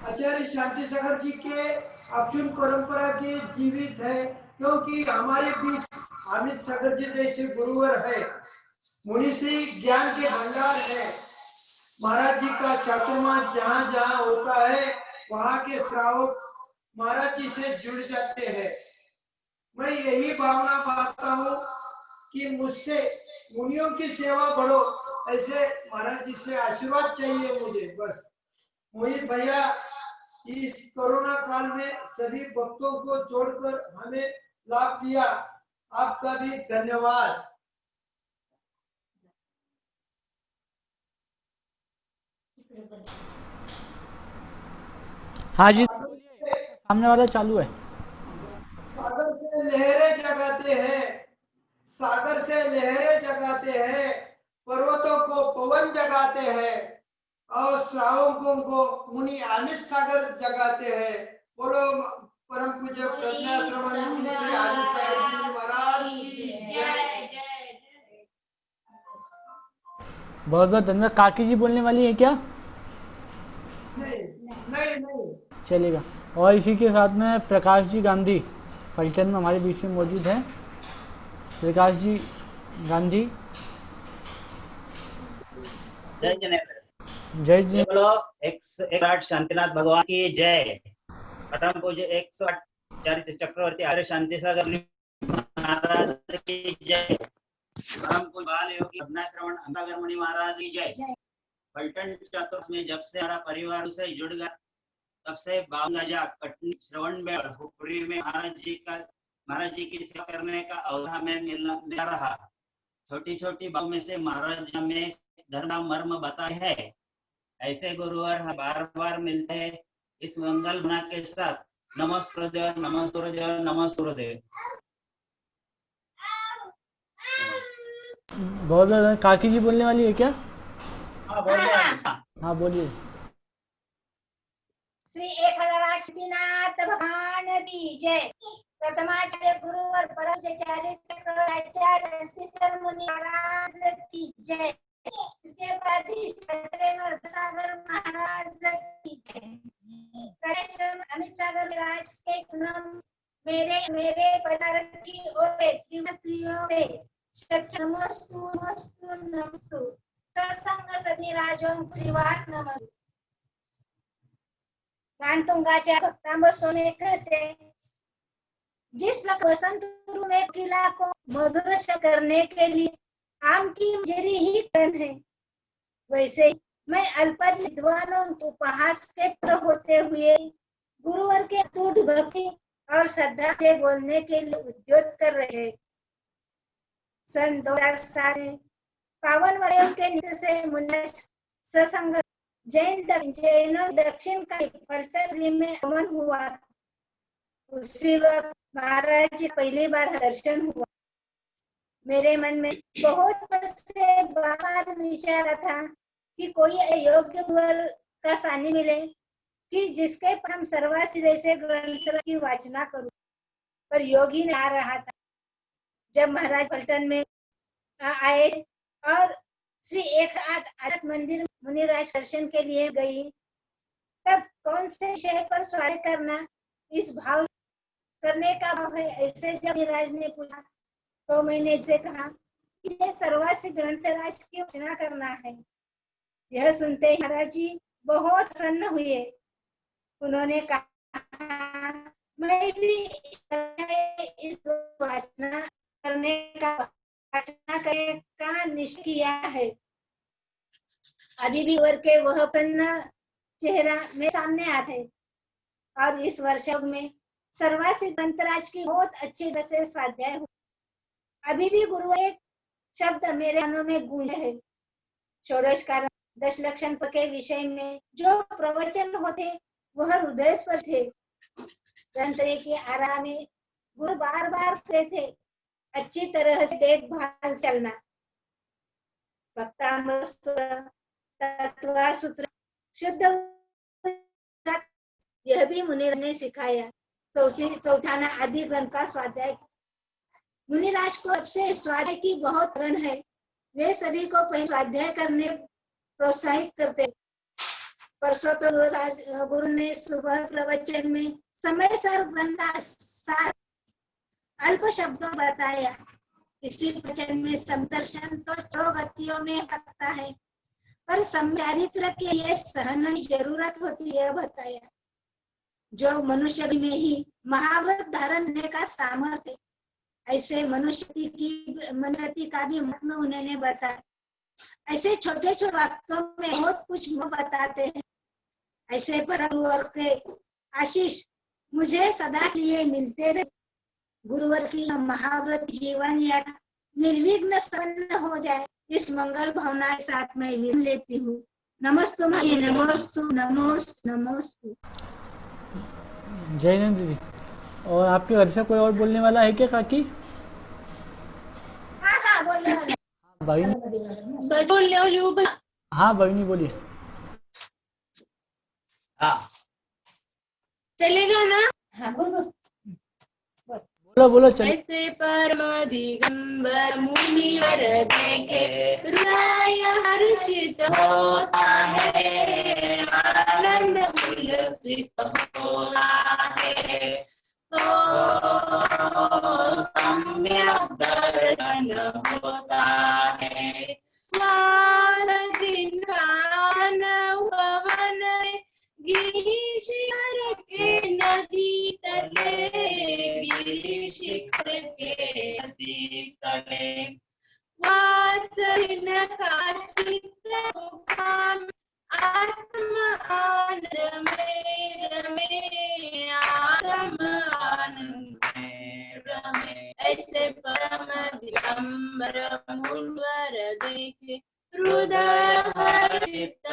आचार्य शांति सागर जी के अक्षुण परंपरा के जीवित है, क्योंकि हमारे बीच अमित सागर जी जैसे गुरुवर है, मुनिश्री ज्ञान के भंडार है। महाराज जी का चातुर्मास जहाँ जहाँ होता है वहाँ के श्रावक महाराज जी से जुड़ जाते हैं। मैं यही भावना पाता हूँ कि मुझसे मुनियों की सेवा बढ़ो, ऐसे महाराज जी से आशीर्वाद चाहिए मुझे। बस मोहित भैया इस कोरोना काल में सभी भक्तों को जोड़कर हमें लाभ दिया, आपका भी धन्यवाद। हाँ जी सामने वाला चालू है। सागर से लहरें जगाते हैं, सागर से लहरें जगाते हैं, को पवन जगाते हैं और श्रावकों को मुनि अमित सागर जगाते हैं। बोलो परम पूज्य प्रज्ञाश्रमण मुनि श्री अमित सागर जी महाराज की जय। बहुत बहुत धन्यवाद। काकी जी बोलने वाली है क्या? नहीं नहीं नहीं चलेगा। और इसी के साथ में प्रकाश जी गांधी फलटन में हमारे बीच में मौजूद है। प्रकाश जी गांधी। जय जिनेंद्र। जय जी। बोलो 108 शांतिनाथ भगवान की जय। परम पूज्य 108 चरित्र चक्रवर्ती आर्य शांति सागर महाराज की जय। परम पूज्य बाल योगी प्रज्ञाश्रमण अंतागर मुनि महाराज की जय। पलटन चतुर्थ में जब से हमारा परिवार से जुड़ गया तब से बांगजा कटनी श्रवण में हुपरी में महाराज जी की सेवा करने का अवसर हमें मिल रहा। छोटी छोटी बातों में से महाराज हमें धर्म का मर्म बताए है। ऐसे गुरुवर हम बार बार मिलते हैं इस मंगल भावना के साथ। नमस्कार नमस्कार नमस्कार। बहुत बहुत। काकी जी बोलने वाली है क्या? हाँ बोलिए। हाँ बोलिए। श्री 1008 शांतिनाथ भगवान की जय। प्रथमाचार्य गुरुवर परमाचार्य चक्रवर्ती मुनि महाराज की जय। तृतीयपादी सत्यवर सागर महाराज की जय। अमित सागर राज के नम मेरे पदार की ओर त्रिमूर्तियों से नमस्तु नमस्तु नमस्तु सत्संग सभी राजों त्रिवार नमस्तु। गानतुंगाच्या भक्तांबसोने कहते जिस प्रकार वसंत ऋतु में किला को मधुर करने के लिए आम की मंजरी ही करण है, वैसे ही मैं अल्पज्ञ विद्वानों को उपहास के प्र होते हुए गुरुवर के अटूट भक्ति और श्रद्धा से बोलने के लिए उद्योग कर रहे। सन 2007 में पावन वर्षों के नित्य से मुन्ना सत्संग जैन दक्षिण का पलटन में आगमन हुआ। उसी वक्त महाराज जी पहली बार दर्शन हुआ। मेरे मन में बहुत से बार विचार था कि कोई अयोग्य गुरुवर का सानिध्य मिले कि जिसके हम सर्वासी जैसे ग्रंथ की वाचना करूं, पर योगी नहीं आ रहा था। जब महाराज पलटन में आए और श्री 108 आदत मंदिर मुनिराज दर्शन के लिए गई, तब कौन से विषय पर स्वाध्याय करना इस भाव करने का भाव है, ऐसे जब मुनिराज ने पूछा तो मैंने इसे कहा कि ये सर्वासी ग्रंथराज की रचना करना है। यह सुनते ही महाराज जी बहुत प्रसन्न हुए। उन्होंने कहा मैं भी इस वाचना करने का निश्चय किया है। अभी भी वर के वह प्रसन्न चेहरा मेरे सामने आता है और इस वर्ष में सर्वासी ग्रंथराज की बहुत अच्छी तरह से स्वाध्याय हुआ। अभी भी गुरु एक शब्द मेरे कानों में गूंजे है। षोडश कारण 10 लक्षण के विषय में जो प्रवचन होते वह हृदय स्पर्श थे। ग्रंथ की आरा में गुरु बार बार कहते थे अच्छी तरह से देखभाल चलना। तत्वसूत्र शुद्ध यह भी मुनि ने सिखाया। चौथाना आदि ग्रंथ का स्वाध्याय। मुनिराज को सबसे स्वाध्याय की बहुत लगन है। वे सभी को पहले स्वाध्याय करने प्रोत्साहित करते। परसों तो गुरु ने सुबह प्रवचन में समय सर ग्रंथ का सार अल्प शब्दों बताया। इसी वचन में समदर्शन तो 4 गतियों में लगता है, पर समचारित्र के लिए सहन की जरूरत होती है बताया। जो मनुष्य में ही महाव्रत धारण करने का सामर्थ्य, ऐसे मनुष्य की का भी महत्व उन्होंने बताया। ऐसे छोटे छोटे वाक्यों में बहुत कुछ बताते हैं। ऐसे परम गुरुवर के आशीष मुझे सदा के लिए मिलते रहे। गुरुवर की महाव्रत जीवन या निर्विघ्न संपन्न हो जाए, इस मंगल भावना के साथ मैं विराम लेती हूँ। नमस्तु नमोस्तु नमोस्तु नमोस्तु। जय हिंद दीदी। और आपके घर से कोई और बोलने वाला है क्या काकी? हाँ बोलने वाला। भगिनी, सच बोल रहे हो भैया? हाँ भगिनी बोलिए। हाँ चलेगा ना? बोलो बोलो चलो। ऐसे परम दिगंबर मुनिवर देखे हृदय हर्षित होता है, आनंद उल्लसित होता है। सम्यक दर्शन होता है। वार जिनका भवन गिरि शिखर के नदी तले, गिरि शिखर के नदी तले, वास का चित्त गुफा में, आत्म आनंद में रमे, आत्म आनंद में रमे। ऐसे परम दिगंबर मुनिवर देखे हृदय हर्षित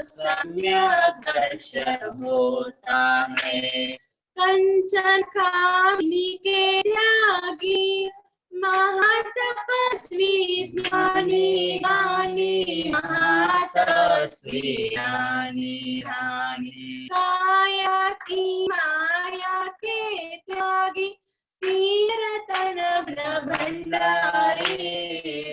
सम्यक दर्शन होता है। कंचन कामिनी के त्यागी, महातपस्वी ज्ञानी ज्ञानी, महातपस्वी ज्ञानी ज्ञानी, काया की माया के त्यागी, तीन रतन गुण भंडारी,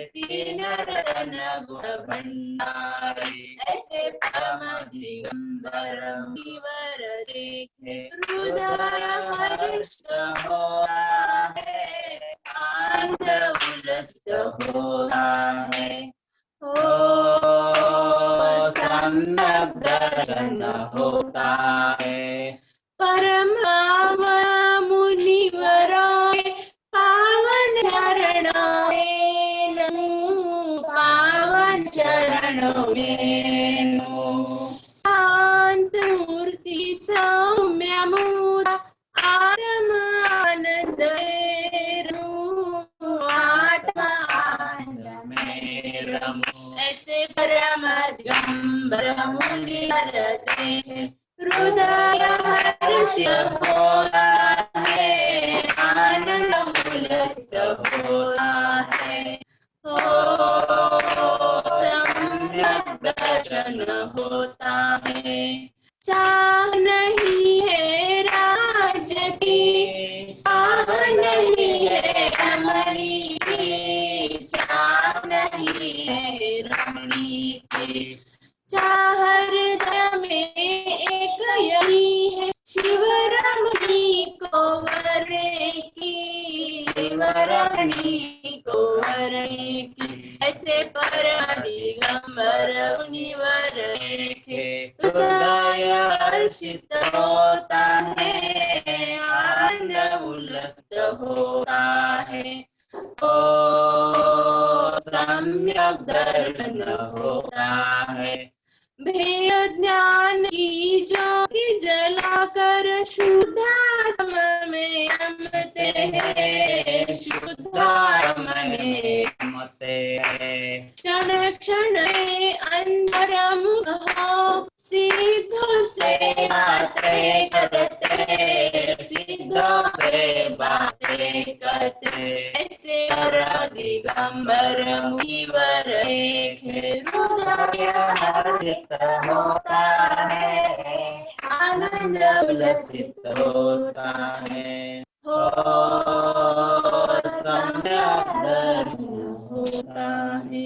तीन रतन गुण भंडारी। ऐसे परम दिगंबर मुनिवर देखे हृदय हर्षित होता है, आनंद उल्लसित होता है। सम्यक दर्शन होता है। परम मुनिवराय पावन चरण में नमो, पावन चरण में नमो। शांत मूर्ति सौम्य मूर्त, आत्म आनंद में रमो, आत्मा आनंद में रमो। ऐसे परम दिगंबर मुनिवर देखे हृदय हर्षित होता है, आनंद उल्लसित होता है। सम्यक दर्शन होता है। चाह नहीं है राज्य की, चाह नहीं है रमणी की, चाह नहीं है रमणी की, चाह हृदय में एक यही है, शिव रमणी को वरे की, शिव रमणी को वरे की। ऐसे परम दिगंबर मुनिवर देखे हृदय हर्षित होता है, आनंद उल्लसित होता है। सम्यक दर्शन होता है। भेद ज्ञान की ज्योति जलाकर शुद्धात्म में रमते हैं, शुद्धात्म में रमते हैं। क्षण क्षण में अंदर मुख हो, सिद्धों से बातें करते, सिद्धों से बातें करते। ऐसे परम दिगंबर मुनिवर देखे हृदय हर्षित होता है, आनंद उल्लसित होता है। सम्यक दर्शन होता है।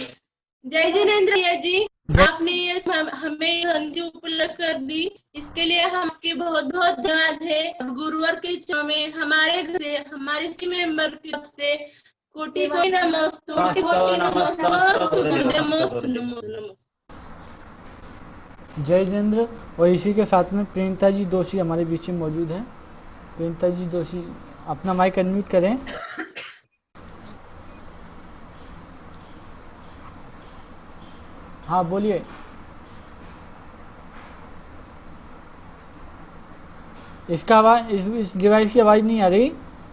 जय जिनेंद्र जी, आपने ये हमें संधि उपलब्ध कर दी, इसके लिए हम आपके बहुत बहुत धन्यवाद है। गुरुवार के में हमारे घर से, हमारे सी मेंबर की तरफ से कोटि कोटि नमस्तु, नमो। जय जिनेंद्र। और इसी के साथ में प्रेरणा जी दोषी हमारे बीच में मौजूद हैं। प्रेरणा जी दोषी, अपना माइक अनम्यूट करें। हाँ बोलिए। इसका आवाज़, इस डिवाइस की आवाज़ नहीं आ रही,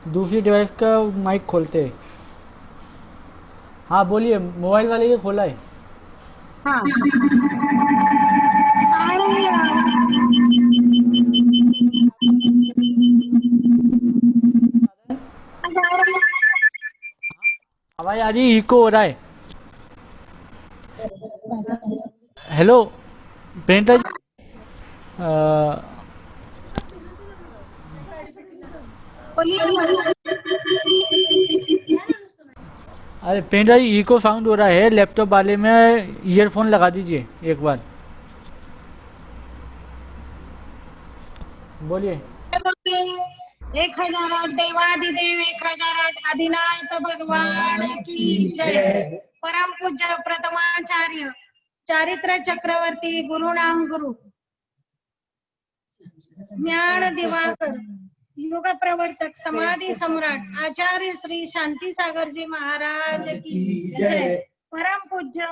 दूसरी डिवाइस का माइक खोलते हैं। हाँ बोलिए, मोबाइल वाले ये खोला है। हाँ आवाज आ रही है, इको हो रहा है। हेलो प्रियंका जी, अरे प्रियंका जी इको साउंड हो रहा है लैपटॉप वाले में, ईयरफोन लगा दीजिए एक बार। बोलिए। 1008 देवाधिदेव 1008 आदिनाथ भगवान की जय। परम पूज्य प्रथमाचार्य चारित्र चक्रवर्ती गुरु नाम गुरु ज्ञान दिवाकर युग प्रवर्तक समाधि सम्राट आचार्य श्री शांति सागर जी महाराज की जय। परम पूज्य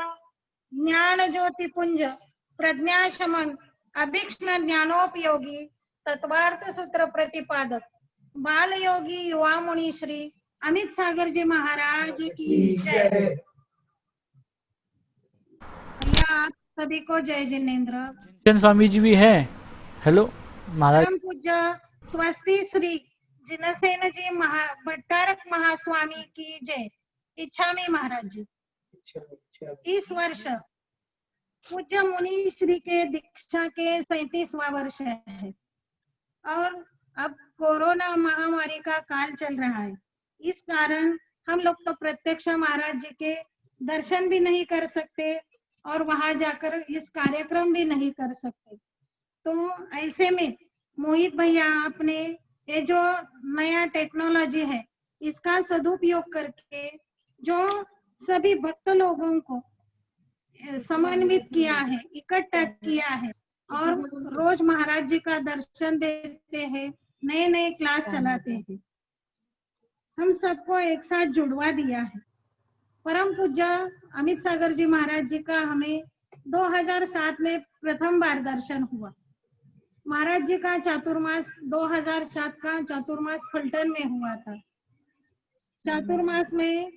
ज्ञान ज्योति पुंज प्रज्ञा शमन अभीक्ष्ण ज्ञानोपयोगी तत्वार्थ सूत्र प्रतिपादक बाल योगी युवा मुनि श्री अमित सागर जी महाराज की जय। भैया आप सभी को जय जिनेन्द्र। जिनसेन स्वामी जी भी है। हेलो महाराज। परम पूज्य स्वस्ति श्री जिनसेन जी भट्टारक महास्वामी की जय। इच्छामी महाराज जी। इस वर्ष पूज्य मुनि श्री के दीक्षा के 37वां वर्ष है और अब कोरोना महामारी का काल चल रहा है। इस कारण हम लोग तो प्रत्यक्ष महाराज जी के दर्शन भी नहीं कर सकते और वहां जाकर इस कार्यक्रम भी नहीं कर सकते। तो ऐसे में मोहित भैया आपने ये जो नया टेक्नोलॉजी है इसका सदुपयोग करके जो सभी भक्त लोगों को समन्वित किया है, इकट्ठा किया है और रोज महाराज जी का दर्शन देते हैं, नए नए क्लास चलाते हैं, हम सबको एक साथ जुड़वा दिया है। परम पूज्य अमित सागर जी महाराज जी का हमें 2007 में प्रथम बार दर्शन हुआ। महाराज जी का चातुर्मास 2007 का चातुर्मास फलटन में हुआ था। चातुर्मास में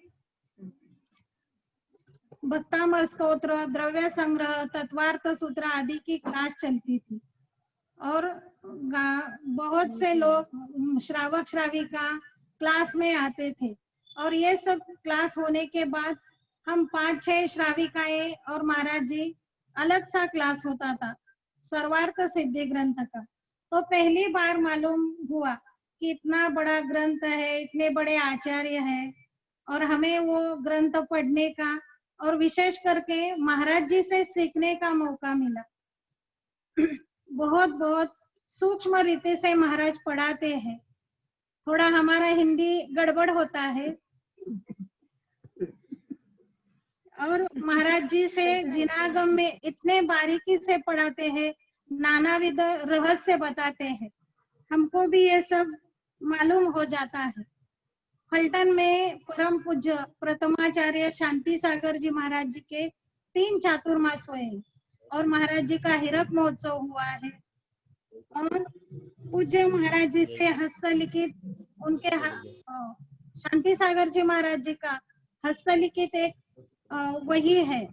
भक्तामृत स्तोत्र, द्रव्य संग्रह, तत्वार्थ सूत्र आदि की क्लास चलती थी और बहुत से लोग श्रावक श्राविका क्लास में आते थे और ये सब क्लास होने के बाद हम 5-6 श्राविकाएं और महाराज जी अलग सा क्लास होता था सर्वार्थ सिद्धि ग्रंथ का। तो पहली बार मालूम हुआ कि इतना बड़ा ग्रंथ है, इतने बड़े आचार्य हैं और हमें वो ग्रंथ पढ़ने का और विशेष करके महाराज जी से सीखने का मौका मिला। बहुत बहुत सूक्ष्म रीति से महाराज पढ़ाते हैं। थोड़ा हमारा हिंदी गड़बड़ होता है और महाराज जी से जिनागम में इतने बारीकी से पढ़ाते हैं, नानाविध रहस्य बताते हैं, हमको भी ये सब मालूम हो जाता है। फलटन में परम पूज्य प्रथमाचार्य शांति सागर जी महाराज जी के 3 चातुर्मास हुए हैं और महाराज जी का हीरक महोत्सव हुआ है और पूज्य महाराज जी से हस्तलिखित उनके शांति सागर जी महाराज जी का हस्तलिखित एक वही है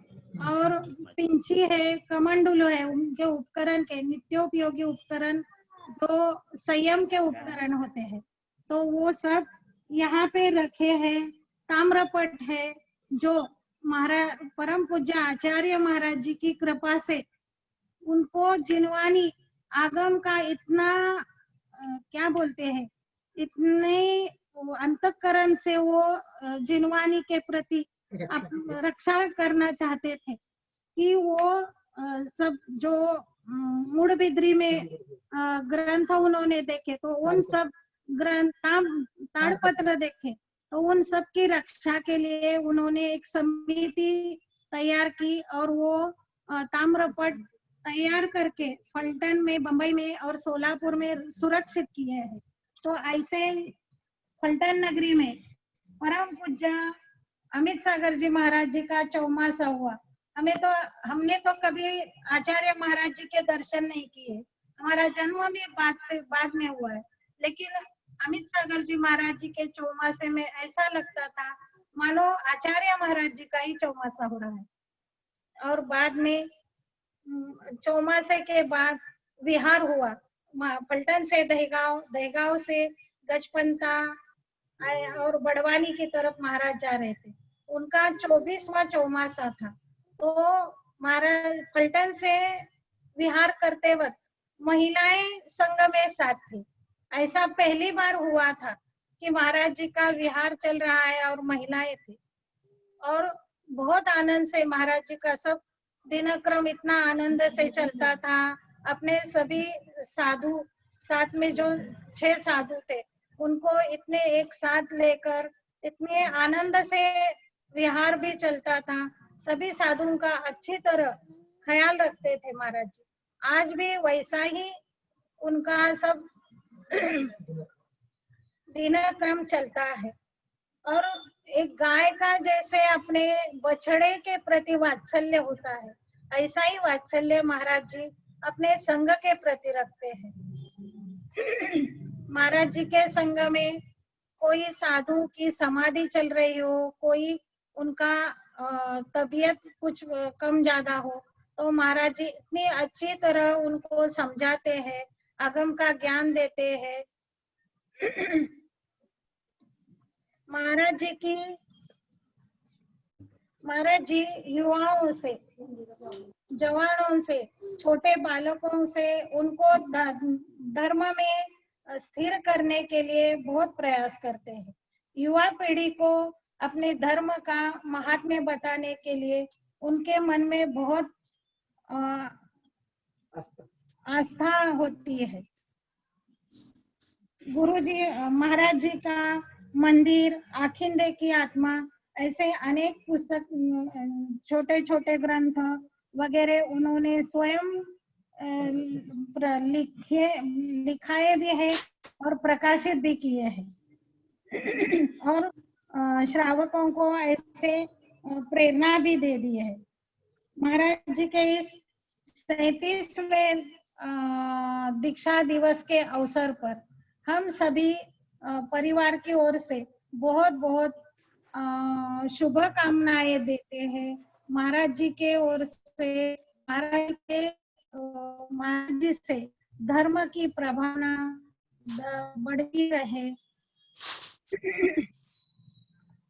और पिंची है, कमंडलू है, उनके उपकरण के नित्योपयोगी उपकरण जो संयम के उपकरण होते हैं, तो वो सब यहाँ पे रखे हैं। ताम्रपट है जो महाराज परम पूज्य आचार्य महाराज जी की कृपा से उनको जिनवानी आगम का इतना क्या बोलते हैं, इतने अंतःकरण से वो जिनवानी के प्रति रक्षा करना चाहते थे कि वो सब जो मूड बिद्री में ग्रंथ उन्होंने देखे तो उन सब ग्रंथ ताड़पत्र देखे तो उन सब की रक्षा के लिए उन्होंने एक समिति तैयार की और वो ताम्रपट तैयार करके फलटन में, बंबई में और सोलापुर में सुरक्षित किए हैं। तो ऐसे फलटन नगरी में परम पूज्य अमित सागर जी महाराज जी का चौमासा हुआ। हमने तो कभी आचार्य महाराज जी के दर्शन नहीं किए, हमारा जन्म भी बाद में हुआ है, लेकिन अमित सागर जी महाराज जी के चौमासे में ऐसा लगता था मानो आचार्य महाराज जी का ही चौमासा हो रहा है। और बाद में चौमासे के बाद विहार हुआ, फलटन से दहगांव, दहगांव से गजपंता और बड़वानी की तरफ महाराज जा रहे थे उनका 24वां चौमासा था। तो महाराज पलटन से विहार करते वक्त महिलाएं संघ में साथ थी। ऐसा पहली बार हुआ था कि महाराज जी का विहार चल रहा है और महिलाएं थी, और बहुत आनंद से महाराज जी का सब दिनक्रम इतना आनंद से चलता था। अपने सभी साधु साथ में जो 6 साधु थे उनको इतने एक साथ लेकर इतने आनंद से विहार भी चलता था। सभी साधुओं का अच्छी तरह ख्याल रखते थे महाराज जी। आज भी वैसा ही उनका सब दिनक्रम चलता है। और एक गाय का जैसे अपने बछड़े के प्रति वात्सल्य होता है, ऐसा ही वात्सल्य महाराज जी अपने संघ के प्रति रखते हैं। महाराज जी के संघ में कोई साधु की समाधि चल रही हो, कोई उनका तबीयत कुछ कम ज्यादा हो, तो महाराज जी इतनी अच्छी तरह उनको समझाते हैं, आगम का ज्ञान देते हैं। महाराज जी युवाओं से, जवानों से, छोटे बालकों से उनको धर्म में स्थिर करने के लिए बहुत प्रयास करते हैं। युवा पीढ़ी को अपने धर्म का महात्म्य बताने के लिए उनके मन में बहुत आस्था होती है। गुरु जी महाराज जी का मंदिर, आखिंदे की आत्मा, ऐसे अनेक पुस्तक, छोटे छोटे ग्रंथ वगैरह उन्होंने स्वयं लिखाए भी है और प्रकाशित भी किए हैं और श्रावकों को ऐसे प्रेरणा भी दे दी है। महाराज जी के इस 37वें दीक्षा दिवस के अवसर पर हम सभी परिवार की ओर से बहुत बहुत शुभकामनाएं देते हैं। महाराज जी के ओर से, महाराज जी से धर्म की प्रभावना बढ़ती रहे,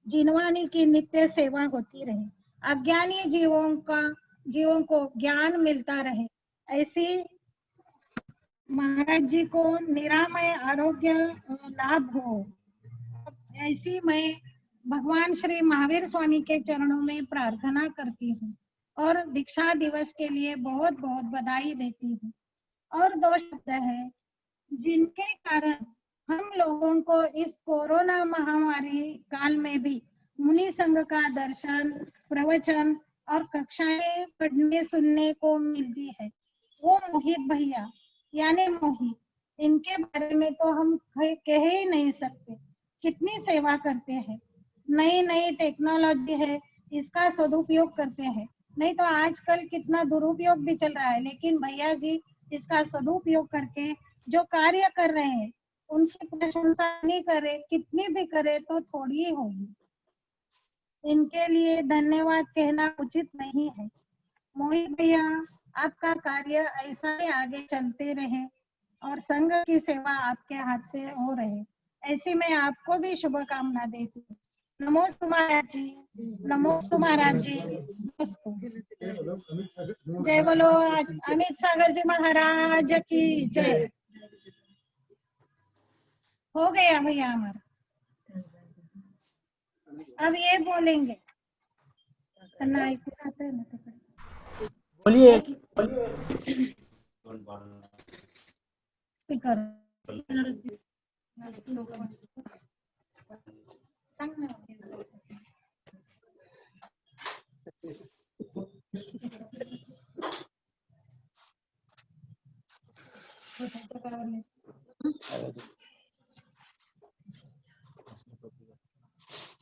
जिनवानी की नित्य सेवा होती रहे, अज्ञानी जीवों को ज्ञान मिलता रहे, ऐसी महाराज जी को निरामय आरोग्य लाभ हो, ऐसी मैं भगवान श्री महावीर स्वामी के चरणों में प्रार्थना करती हूँ और दीक्षा दिवस के लिए बहुत बहुत बधाई देती हूँ। और 2 शब्द है जिनके कारण हम लोगों को इस कोरोना महामारी काल में भी मुनि संघ का दर्शन, प्रवचन और कक्षाएं पढ़ने सुनने को मिलती है, वो मोहित भैया यानी मोहित, इनके बारे में तो हम कह ही नहीं सकते। कितनी सेवा करते हैं, नई नई टेक्नोलॉजी है, इसका सदुपयोग करते हैं। नहीं तो आजकल कितना दुरुपयोग भी चल रहा है, लेकिन भैया जी इसका सदुपयोग करके जो कार्य कर रहे हैं उनकी प्रशंसा नहीं करे, कितनी भी करे तो थोड़ी ही होगी। इनके लिए धन्यवाद कहना उचित नहीं है। मोहित भैया, आपका कार्य ऐसा ही आगे चलते रहे और संघ की सेवा आपके हाथ से हो रहे, ऐसी मैं आपको भी शुभकामना देती हूँ। नमोस्तु महाराज जी, नमोस्तु महाराज जी। जय बोलो अमित सागर जी महाराज की जय। हो गया भैया हमारा, अब ये बोलेंगे बोलिए।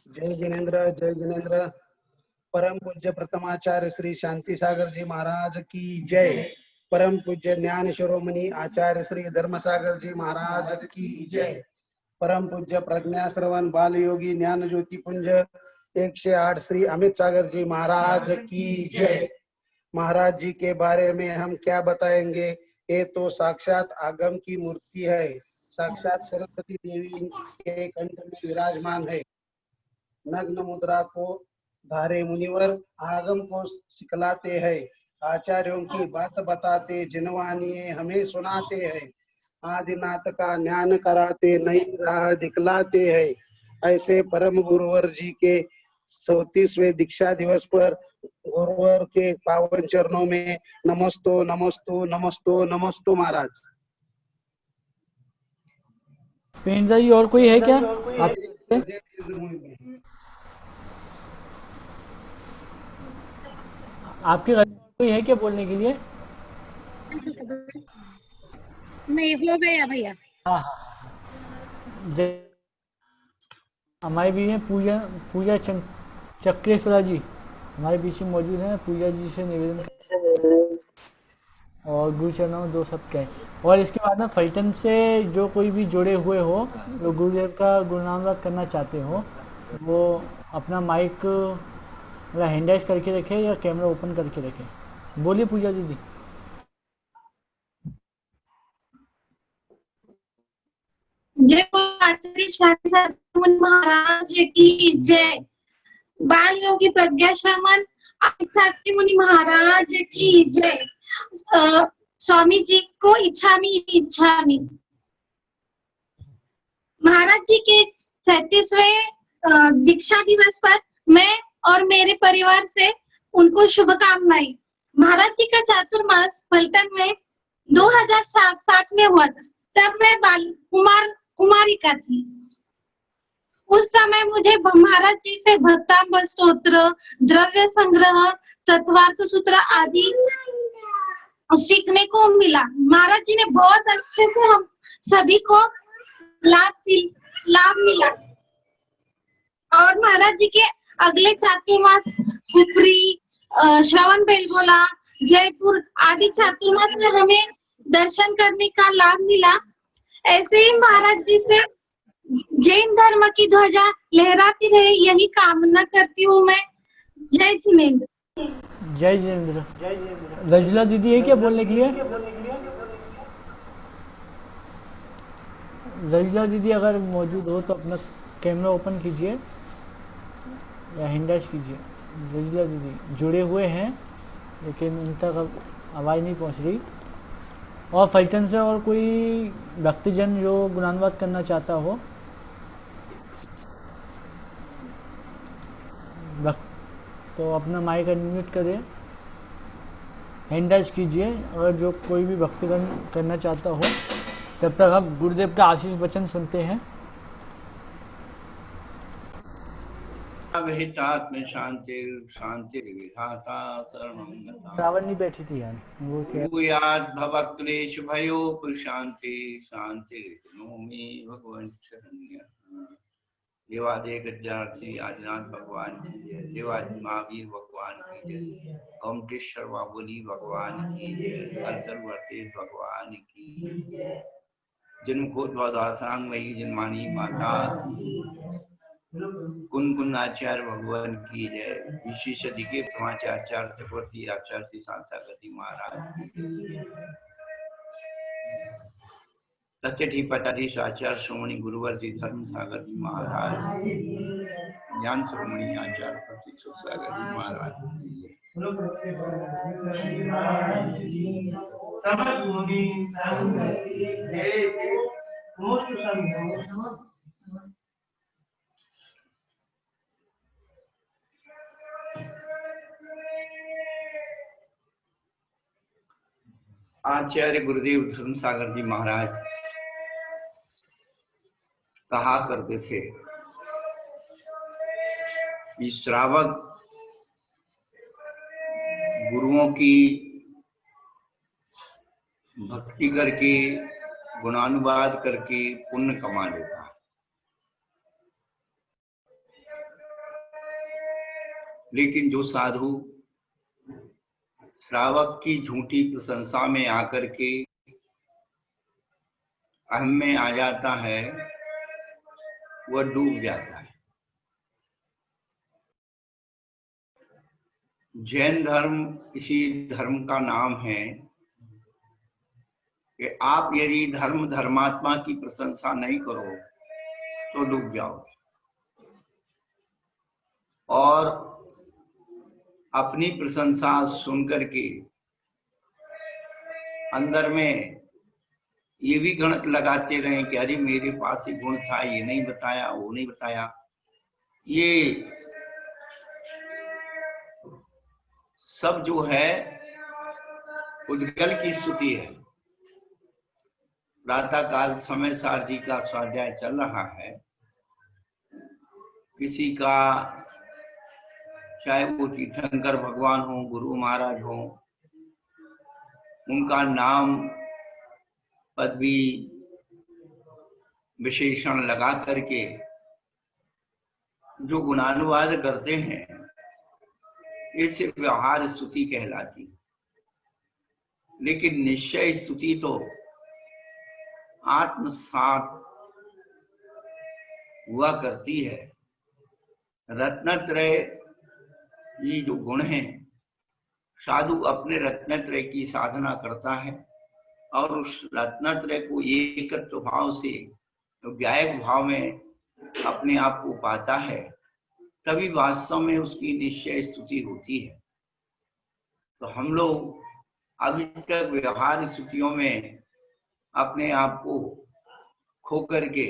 जय जिनेन्द्र, जय जिनेन्द्र। परम पूज्य प्रथमाचार्य श्री शांति सागर जी महाराज की जय। परम पूज्य ज्ञान शिरोमणि आचार्य श्री धर्मसागर जी महाराज की जय। परम पूज्य प्रज्ञा श्रवण बाल योगी ज्ञान ज्योति पुंज 108 श्री अमित सागर जी महाराज की जय। महाराज जी के बारे में हम क्या बताएंगे, ये तो साक्षात आगम की मूर्ति है, साक्षात सरस्वती देवी के कंठ में विराजमान है। नग्न मुद्रा को धारे मुनिवर आगम को सिखलाते हैं, आचार्यों की बात बताते, जिनवानिए हमें सुनाते हैं, आदिनाथ का ज्ञान कराते, नई राह दिखलाते हैं। ऐसे परम गुरुवर जी के 34वें दीक्षा दिवस पर गुरुवर के पावन चरणों में नमस्तो नमस्तो नमस्तो नमस्तो महाराज। पेंजा जी और कोई है क्या आपके घर में कोई है क्या बोलने के लिए? नहीं, हो गया भैया। हाँ हाँ हमारे बीच में पूजा चक्रेश्वरा जी हमारे बीच में मौजूद हैं। पूजा जी से निवेदन और गुरु चरणों में 2 शब्द कहें। और इसके बाद में फलटन से जो कोई भी जुड़े हुए हो, जो गुरुदेव का गुणगान करना चाहते हो, वो अपना माइक हैंड राइज करके रखे या कैमरा ओपन करके रखे। बोलिए पूजा दीदी। जय आचार्य शांति महाराज की जय। बाल योगी प्रज्ञा श्रमण आचार्य मुनि महाराज की जय। स्वामी जी को इच्छामी महाराज जी के 37वें दीक्षा दिवस पर मैं और मेरे परिवार से उनको शुभकामनाएं। महाराज जी का चातुर्मास फलटन में 2007 में हुआ था। तब मैं कुमारिका थी। उस समय मुझे महाराज जी से भक्तांबर स्तोत्र, द्रव्य संग्रह, तत्वार्थ सूत्र आदि सीखने को मिला। महाराज जी ने बहुत अच्छे से हम सभी को लाभ मिला। और महाराज जी के अगले चातुर्मास खुपरी, श्रवण बेलगोला, जयपुर आदि चातुर्मास में हमें दर्शन करने का लाभ मिला। ऐसे ही महाराज जी से जैन धर्म की ध्वजा लहराती रहे, यही कामना करती हूँ मैं। जय जिनेंद्र। जय जिनेंद्र। रजला दीदी है क्या बोलने के लिए? रजला दीदी अगर मौजूद हो तो अपना कैमरा ओपन कीजिए या हैंड राइज कीजिए। रजला दीदी जुड़े हुए हैं लेकिन उन तक आवाज़ नहीं पहुंच रही। और फलटन से और कोई भक्तजन जो गुणानुवाद करना चाहता हो, तो अपना माइक अनम्यूट करें, हैंड राइज कीजिए। अगर जो कोई भी भक्तगण करना चाहता हो, तब तक आप गुरुदेव का आशीष वचन सुनते हैं। अविहितात्म शांति शांति विधाता सर्वं श्रावणी बैठी थी यार, वो क्या भूयात् भवक्लेश भयो शांति शांति नोमि भगवन् शरण्य। देवादि गजार्थी आदिनाथ भगवान की जय। देवादि महावीर भगवान की जय। कौमटेश्वर बाबुली भगवान की जय। अंतर्वर्ती भगवान की जय। जन्मोद्भवदासांग वही जन्मानी माता कुन आचार्य भगवान की जय। विशेष अधिके समाचार चक्रवर्ती आचार्य श्री सांसागति महाराज की जय। सत्यठी पटाधीश आचार्य श्रोमणी गुरुवर जी धर्म सागर जी महाराज, ज्ञान श्रोमणी आचार्य प्रति सुख सागर जी महाराज की जय। आचार्य गुरुदेव धर्म सागर जी महाराज कहा करते थे कि श्रावक गुरुओं की भक्ति करके, गुणानुवाद करके पुण्य कमा लेता है, लेकिन जो साधु श्रावक की झूठी प्रशंसा में आकर के अहम में आ जाता है, वह डूब जाता है। जैन धर्म इसी धर्म का नाम है कि आप यदि धर्मात्मा की प्रशंसा नहीं करो तो डूब जाओगे। और अपनी प्रशंसा सुनकर के अंदर में ये भी गणित लगाते रहे कि अरे मेरे पास ये गुण था, ये नहीं बताया, वो नहीं बताया। ये सब जो है उद्गल की स्तुति है। प्रातः काल समय सार जी का स्वाध्याय चल रहा है। किसी का चाहे वो तीर्थंकर भगवान हो, गुरु महाराज हो, उनका नाम पदवी विशेषण लगा करके जो गुणानुवाद करते हैं, इससे व्यवहार स्तुति कहलाती। लेकिन निश्चय स्तुति तो आत्मसात हुआ करती है। रत्नत्रय ये जो गुण हैं, साधु अपने रत्नत्रय की साधना करता है और उस रत्नत्रय को एकत्व भाव से व्यायक भाव में अपने आप को पाता है, तभी वास्तव में उसकी निश्चय स्तुति होती है। तो हम लोग अभी तक व्यवहार स्तुतियों में अपने आप को खो करके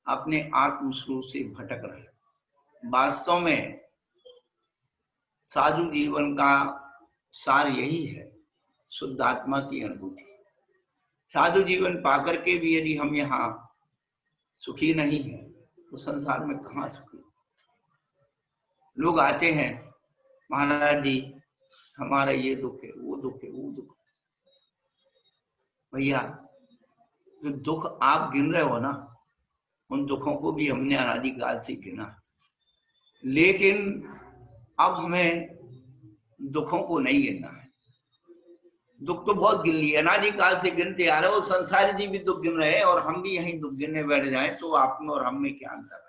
अपने आत्मस्वरूप से भटक रहे। वास्तव में साधु जीवन का सार यही है, शुद्ध आत्मा की अनुभूति। साधु जीवन पाकर के भी यदि हम यहाँ सुखी नहीं है तो संसार में कहाँ सुखी। लोग आते हैं, महाराज जी हमारा ये दुख है, वो दुख है, वो दुख। भैया जो दुख आप गिन रहे हो ना, उन दुखों को भी हमने अनादिकाल से गिना, लेकिन अब हमें दुखों को नहीं गिनना है। दुख तो बहुत गिन लिए, अनादिकाल से गिनते आ रहे हो। संसारी जी भी दुख गिन रहे हैं और हम भी यहीं दुख गिनने बैठ जाएं तो आप में और हम में क्या अंतर है।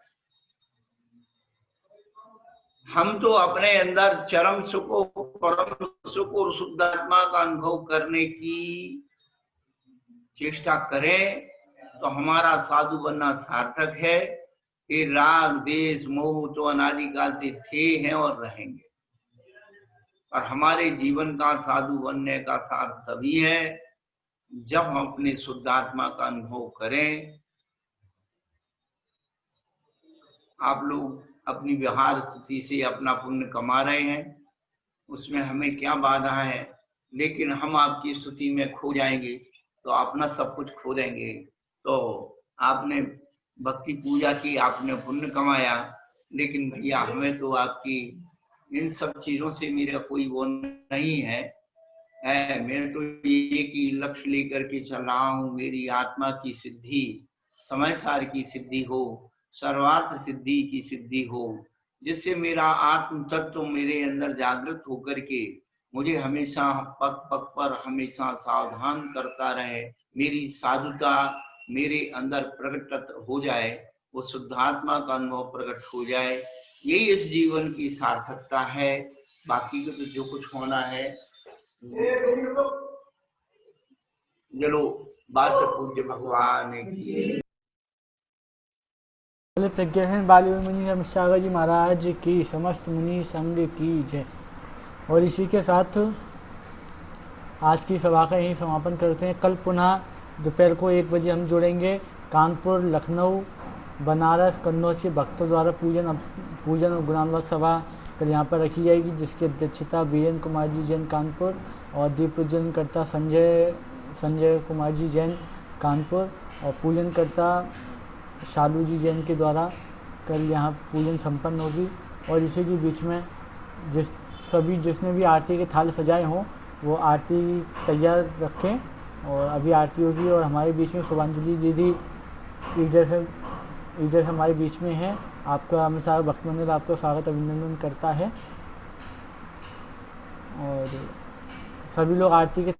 हम तो अपने अंदर चरम सुख, परम सुख और शुद्ध आत्मा का अनुभव करने की चेष्टा करें तो हमारा साधु बनना सार्थक है। ये राग देश मोह तो अनादिकाल से थे हैं और रहेंगे, और हमारे जीवन का साधु बनने का सार तभी है जब हम अपने शुद्ध आत्मा का अनुभव करें। आप लोग अपनी व्यवहार स्तुति से अपना पुण्य कमा रहे हैं, उसमें हमें क्या बाधा है, लेकिन हम आपकी स्तुति में खो जाएंगे तो अपना सब कुछ खो देंगे। तो आपने भक्ति पूजा की, आपने पुण्य कमाया, लेकिन भैया हमें तो आपकी इन सब चीजों से मेरा कोई वो नहीं है। मैं तो एक ही लक्ष्य लेकर के चल रहा हूँ, मेरी आत्मा की सिद्धि, समय सार की सिद्धि हो, सर्वार्थ सिद्धि की सिद्धि हो, जिससे मेरा आत्म तत्व मेरे अंदर जागृत होकर के मुझे हमेशा पग पग पर हमेशा सावधान करता रहे, मेरी साधुता मेरे अंदर प्रकट हो जाए, वो शुद्धात्मा का अनुभव प्रकट हो जाए। यही इस जीवन की सार्थकता है। बाकी को तो जो कुछ होना है चलो बात पूज्य भगवान की। प्रज्ञासन बाली मुनि अमित सागर जी महाराज की, समस्त मुनि संघ की जय। और इसी के साथ आज की सभा का यही समापन करते हैं। कल पुनः दोपहर को 1 बजे हम जुड़ेंगे। कानपुर, लखनऊ, बनारस, कन्नौज के भक्तों द्वारा पूजन और गुणानुवाद सभा कल यहाँ पर रखी जाएगी, जिसकी अध्यक्षता बीरेन कुमार जी जैन कानपुर और दीप पूजनकर्ता संजय कुमार जी जैन कानपुर और पूजनकर्ता शालू जी जैन के द्वारा कल यहाँ पूजन संपन्न होगी। और इसी के बीच में जिसने भी आरती के थाल सजाए हों वो आरती तैयार रखें, और अभी आरती होगी। और हमारे बीच में शुभांजलि दीदी लीडर से हमारे बीच में है। आपका हमेशा भक्त मंडल आपका स्वागत अभिनंदन करता है। और सभी लोग आरती के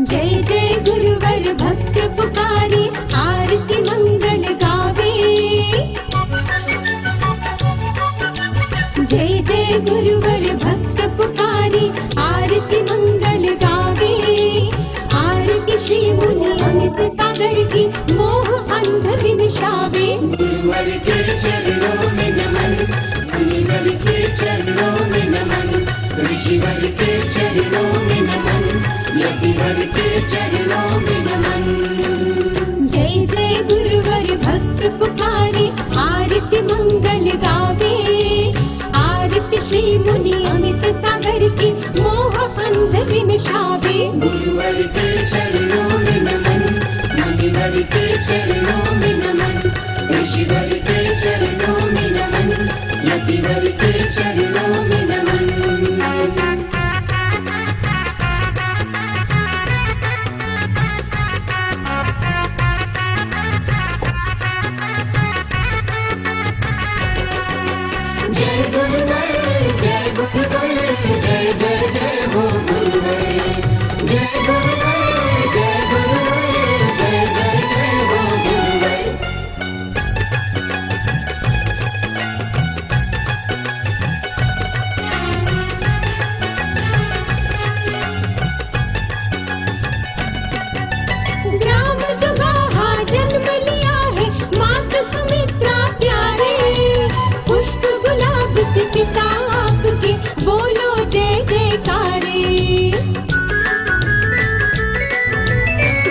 जय जय गुरुवर भक्त पुकारे आरती मंगल गावे। जय जय गुरुवर भक्त पुकारे आरती मंगल गावे। आरती श्री मुनि अमित सागर की मोह अंध विनिशावे। गुरुवर के चरणों में नमन, मुनिवर के चरणों में नमन, ऋषिवर के चरणों में नमन, यतिवर के चरणों में नमन। जय जय गुरुवर भक्त पुकारे आरती मंगल गावे। आरती श्री मुनि अमित सागर की मोह अंध विनिशावे। गुरुवर के चरणों में नमन, मुनिवर के चरणों में नमन, ऋषिवर के चरणों में नमन, यतिवर के चरणों में नमन। जय गुरुवर, जय गुरुवर, जय जय जय हो गुरुवर। जय गुरुवर, जय गुरुवर, जय जय जय हो गुरुवर। ग्राम दुगाहा जन्म लिया है मात सुमित्रा प्यारे। पुष्प गुलाब से पिता आपके बोलो जय जयकारे।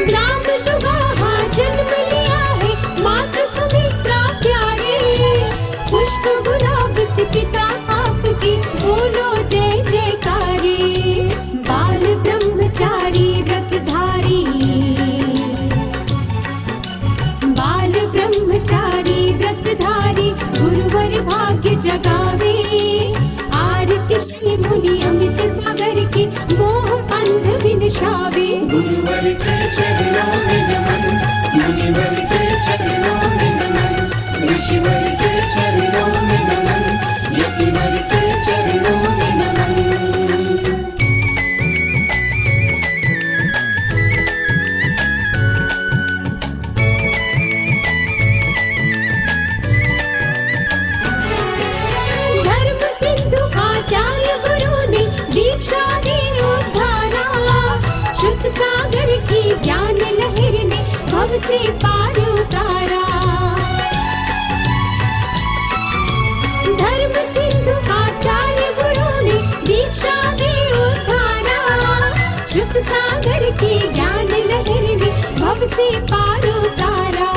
ग्राम दुगाहा जन्म लिया है मात सुमित्रा प्यारे। पुष्प गुलाब से पिता आपके बोलो जय जयकारे। बाल ब्रह्मचारी व्रतधारी, बाल ब्रह्मचारी व्रतधारी गुरुवर भाग्य जगावे। आरती श्री मुनि अमित सागर की मोह अंध विनिशावे। गुरुवर के चरणों में नमन, मुनिवर के चरणों में नमन, ऋषिवर के चरणों में नमन, यतिवर के चरणों में नमन। धर्म सिंधु आचार्य गुरु ने दीक्षा दी उद्धारा। श्रुत सागर की ज्ञान लहर ने भव से पार उतारा। धर्म सिंधु आचार्य गुरु ने दीक्षा दी उद्धारा। श्रुत सागर की ज्ञान लहर ने भव से पार उतारा।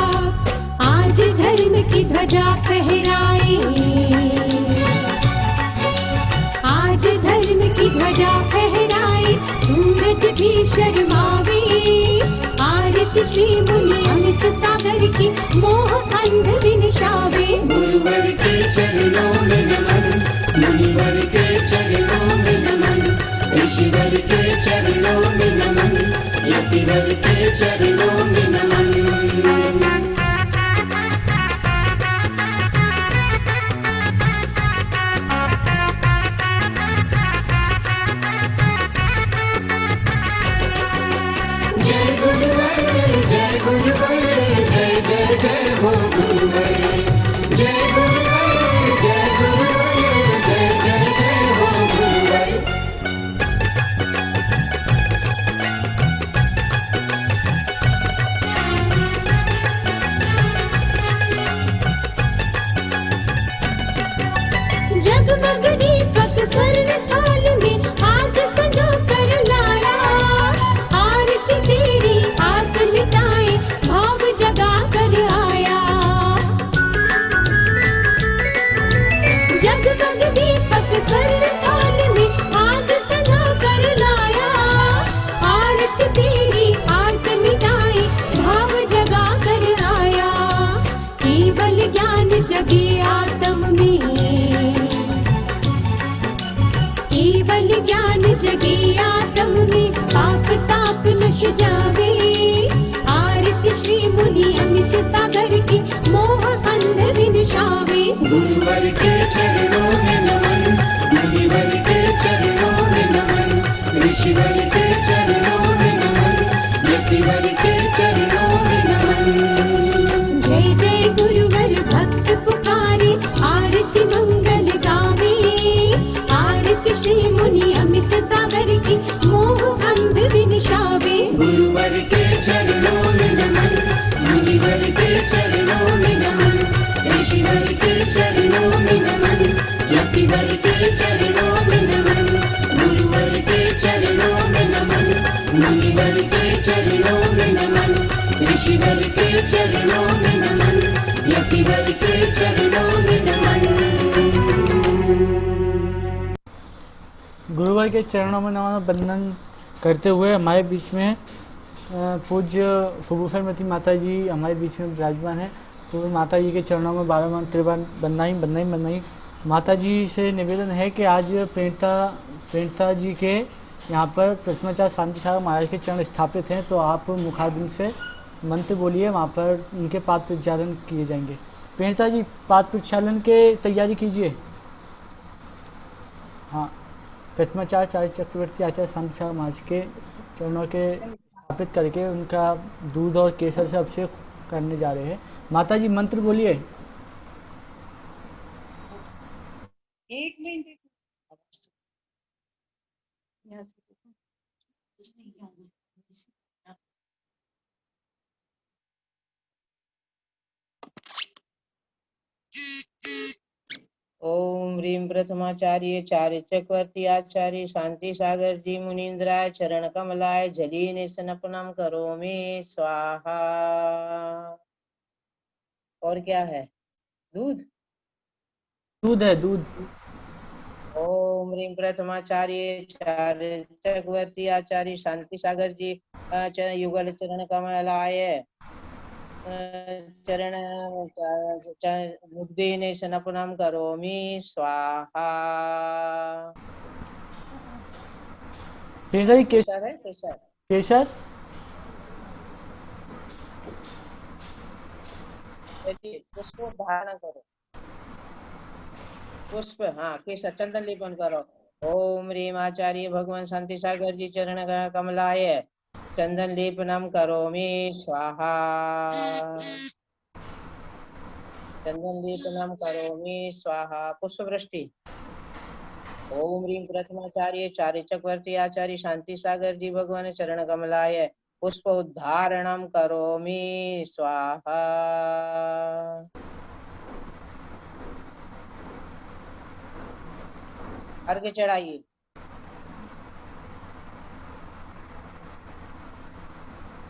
आज धर्म की ध्वजा फहराए, आज धर्म की ध्वजा फहराए, सूरज भी शर्मावे। आरती श्री मुनि अमित सागर की मोह अंध विनिशावे। गुरुवर के चरणों में नमन, मुनिवर के चरणों में नमन, ऋषिवर के चरणों में नमन, यतिवर के चरणों में नमन। जय गुरुवर, जय गुरुवर, जय जय जय हो गुरुवर। जय गुरुवर, जय गुरुवर, जय जय जय हो गुरुवर। जगमग दीपक स्वर्ण थाल में आज सजो कर लाया। आरती तेरी आग मिटाए भाव जगा कर आया। जगमग दीपक स्वर्ण थाल में आज सजो कर लाया। आरती तेरी आग मिटाए भाव जगा कर आया। केवल ज्ञान जगे आत्म में, केवल ज्ञान जगे आत्म में, पाप ताप नश जावे। आरती श्री मुनि अमित सागर की मोह अंध विनिशावे। गुरुवर के चरणों में नमन, मुनिवर के चरणों में नमन, ऋषिवर के चरणों में नमन, मुनिवर के चरणों में नमन, ऋषिवर के चरणों में नमन, यतिवर के चरणों में नमन। गुरुवर के चरणों में नमन वंदन करते हुए हमारे बीच में पूज्य सुभूषणमती माता जी हमारे बीच में विराजमान है। तो माता जी के चरणों में 12 मंत्र बंदाई। माता जी से निवेदन है कि आज प्रेरणता जी के यहाँ पर प्रतिमाचार्य शांति सागर महाराज के चरण स्थापित हैं, तो आप मुखाग्नि से मंत्र बोलिए, वहाँ पर उनके पाद प्रक्षालन किए जाएंगे। प्रेरणता जी पाद प्रक्षालन के तैयारी कीजिए। हाँ, प्रतिमाचार्य चार्य चक्रवर्ती आचार्य शांति सागर महाराज के चरणों के स्थापित करके उनका दूध और केसर से अभिषेक करने जा रहे हैं। माता जी मंत्र बोलिए। एक मिनट ओम ह्रीं प्रथमाचार्य चार्य चक्रवर्ती आचार्य शांति सागर जी मुनीन्द्राय चरण कमलाय जलीन स्नपनम करोमि स्वाहा। और क्या है? दूध है, दूध। ओम ह्रीं प्रथमाचार्य चार्य चक्रवर्ती आचार्य शांति सागर जी युगल चरण कमलाय चरण मुग्धेन स्नपनम करोमि स्वाहा। केसर है, केसर पुष्प धारण करो, पुष्प, हाँ केसर चंदन लेपन करो। ओम ह्रीं आचार्य भगवान शांति सागर जी चरण कमलाय चंदन लेपनम करोमि स्वाहा। चंदन लेपनम करोमि स्वाहा। पुष्प वृष्टि। ओम ह्रीं प्रथमाचार्य चार्य चक्रवर्ती आचार्य शांति सागर जी भगवान चरण कमलाय पुष्प उद्धारणम करोमि स्वाहा। अर्घ्य चढ़ाइए।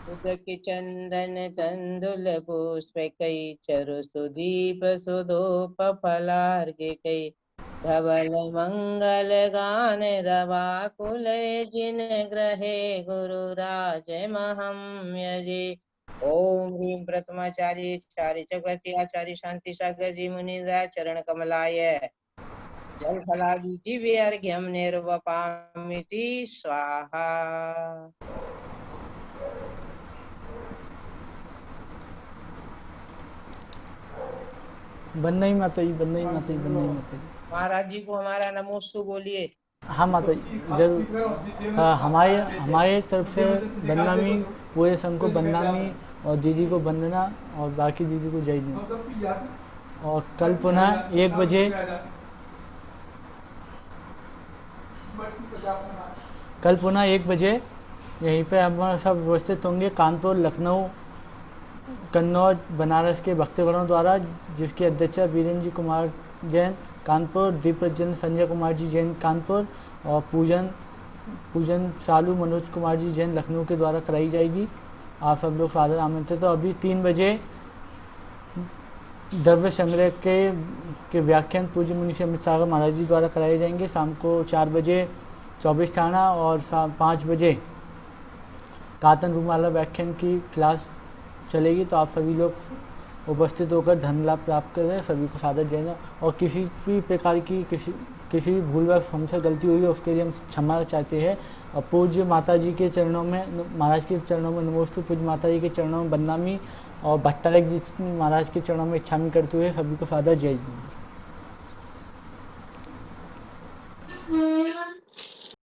उदक चंदन तंदुल पुष्प कई चरु सुदीप सुधूप फलार्घ्य कई धवल मंगल गान रवा कुल जिन ग्रहे गुरु राज महम यजे। ओम ह्रीं प्रथमाचार्य चार्य चक्रवर्ती आचार्य शांति सागर जी मुनीन्द्राय चरण कमलाय जल फलादि दिव्य अर्घ्यम निर्वपामिति स्वाहा। बन्नई माता जी, बन्नई माता जी, बन्नई माता जी। महाराज जी को हमारा नमोस्तु बोलिए। हाँ माता जी जरूर। हमारे तरफ से बन्नामी, पूरे संघ को बन्नामी और दीदी को वंदना और बाकी दीदी को जय हिंद। और कल पुनः 1 बजे यहीं पे हम सब उपस्थित होंगे। कानपुर, लखनऊ, कन्नौज, बनारस के भक्तगणों द्वारा, जिसकी अध्यक्षता वीरेंद्र जी कुमार जैन कानपुर, दीप प्रज्वलन संजय कुमार जी जैन कानपुर और पूजन सालू मनोज कुमार जी जैन लखनऊ के द्वारा कराई जाएगी। आप सब लोग सादर आमंत्रित। तो अभी 3 बजे द्रव्य संग्रह के व्याख्यान पूज्य मुनि अमित सागर महाराज जी द्वारा कराए जाएंगे। शाम को 4 बजे 24 थाना और 5 बजे कातन रूमाला व्याख्यान की क्लास चलेगी। तो आप सभी लोग उपस्थित होकर धन लाभ प्राप्त करें। सभी को सादर जय हिंद। और किसी भी प्रकार की किसी भी भूलवश हमसे गलती हुई है उसके लिए हम क्षमा चाहते हैं। और पूज्य माता जी के चरणों में, महाराज के चरणों में नमोस्तु, पूज्य माता जी के चरणों में बन्नामी और भट्टारक जी महाराज के चरणों में इच्छामी करते हुए सभी को सादर जय हिंद।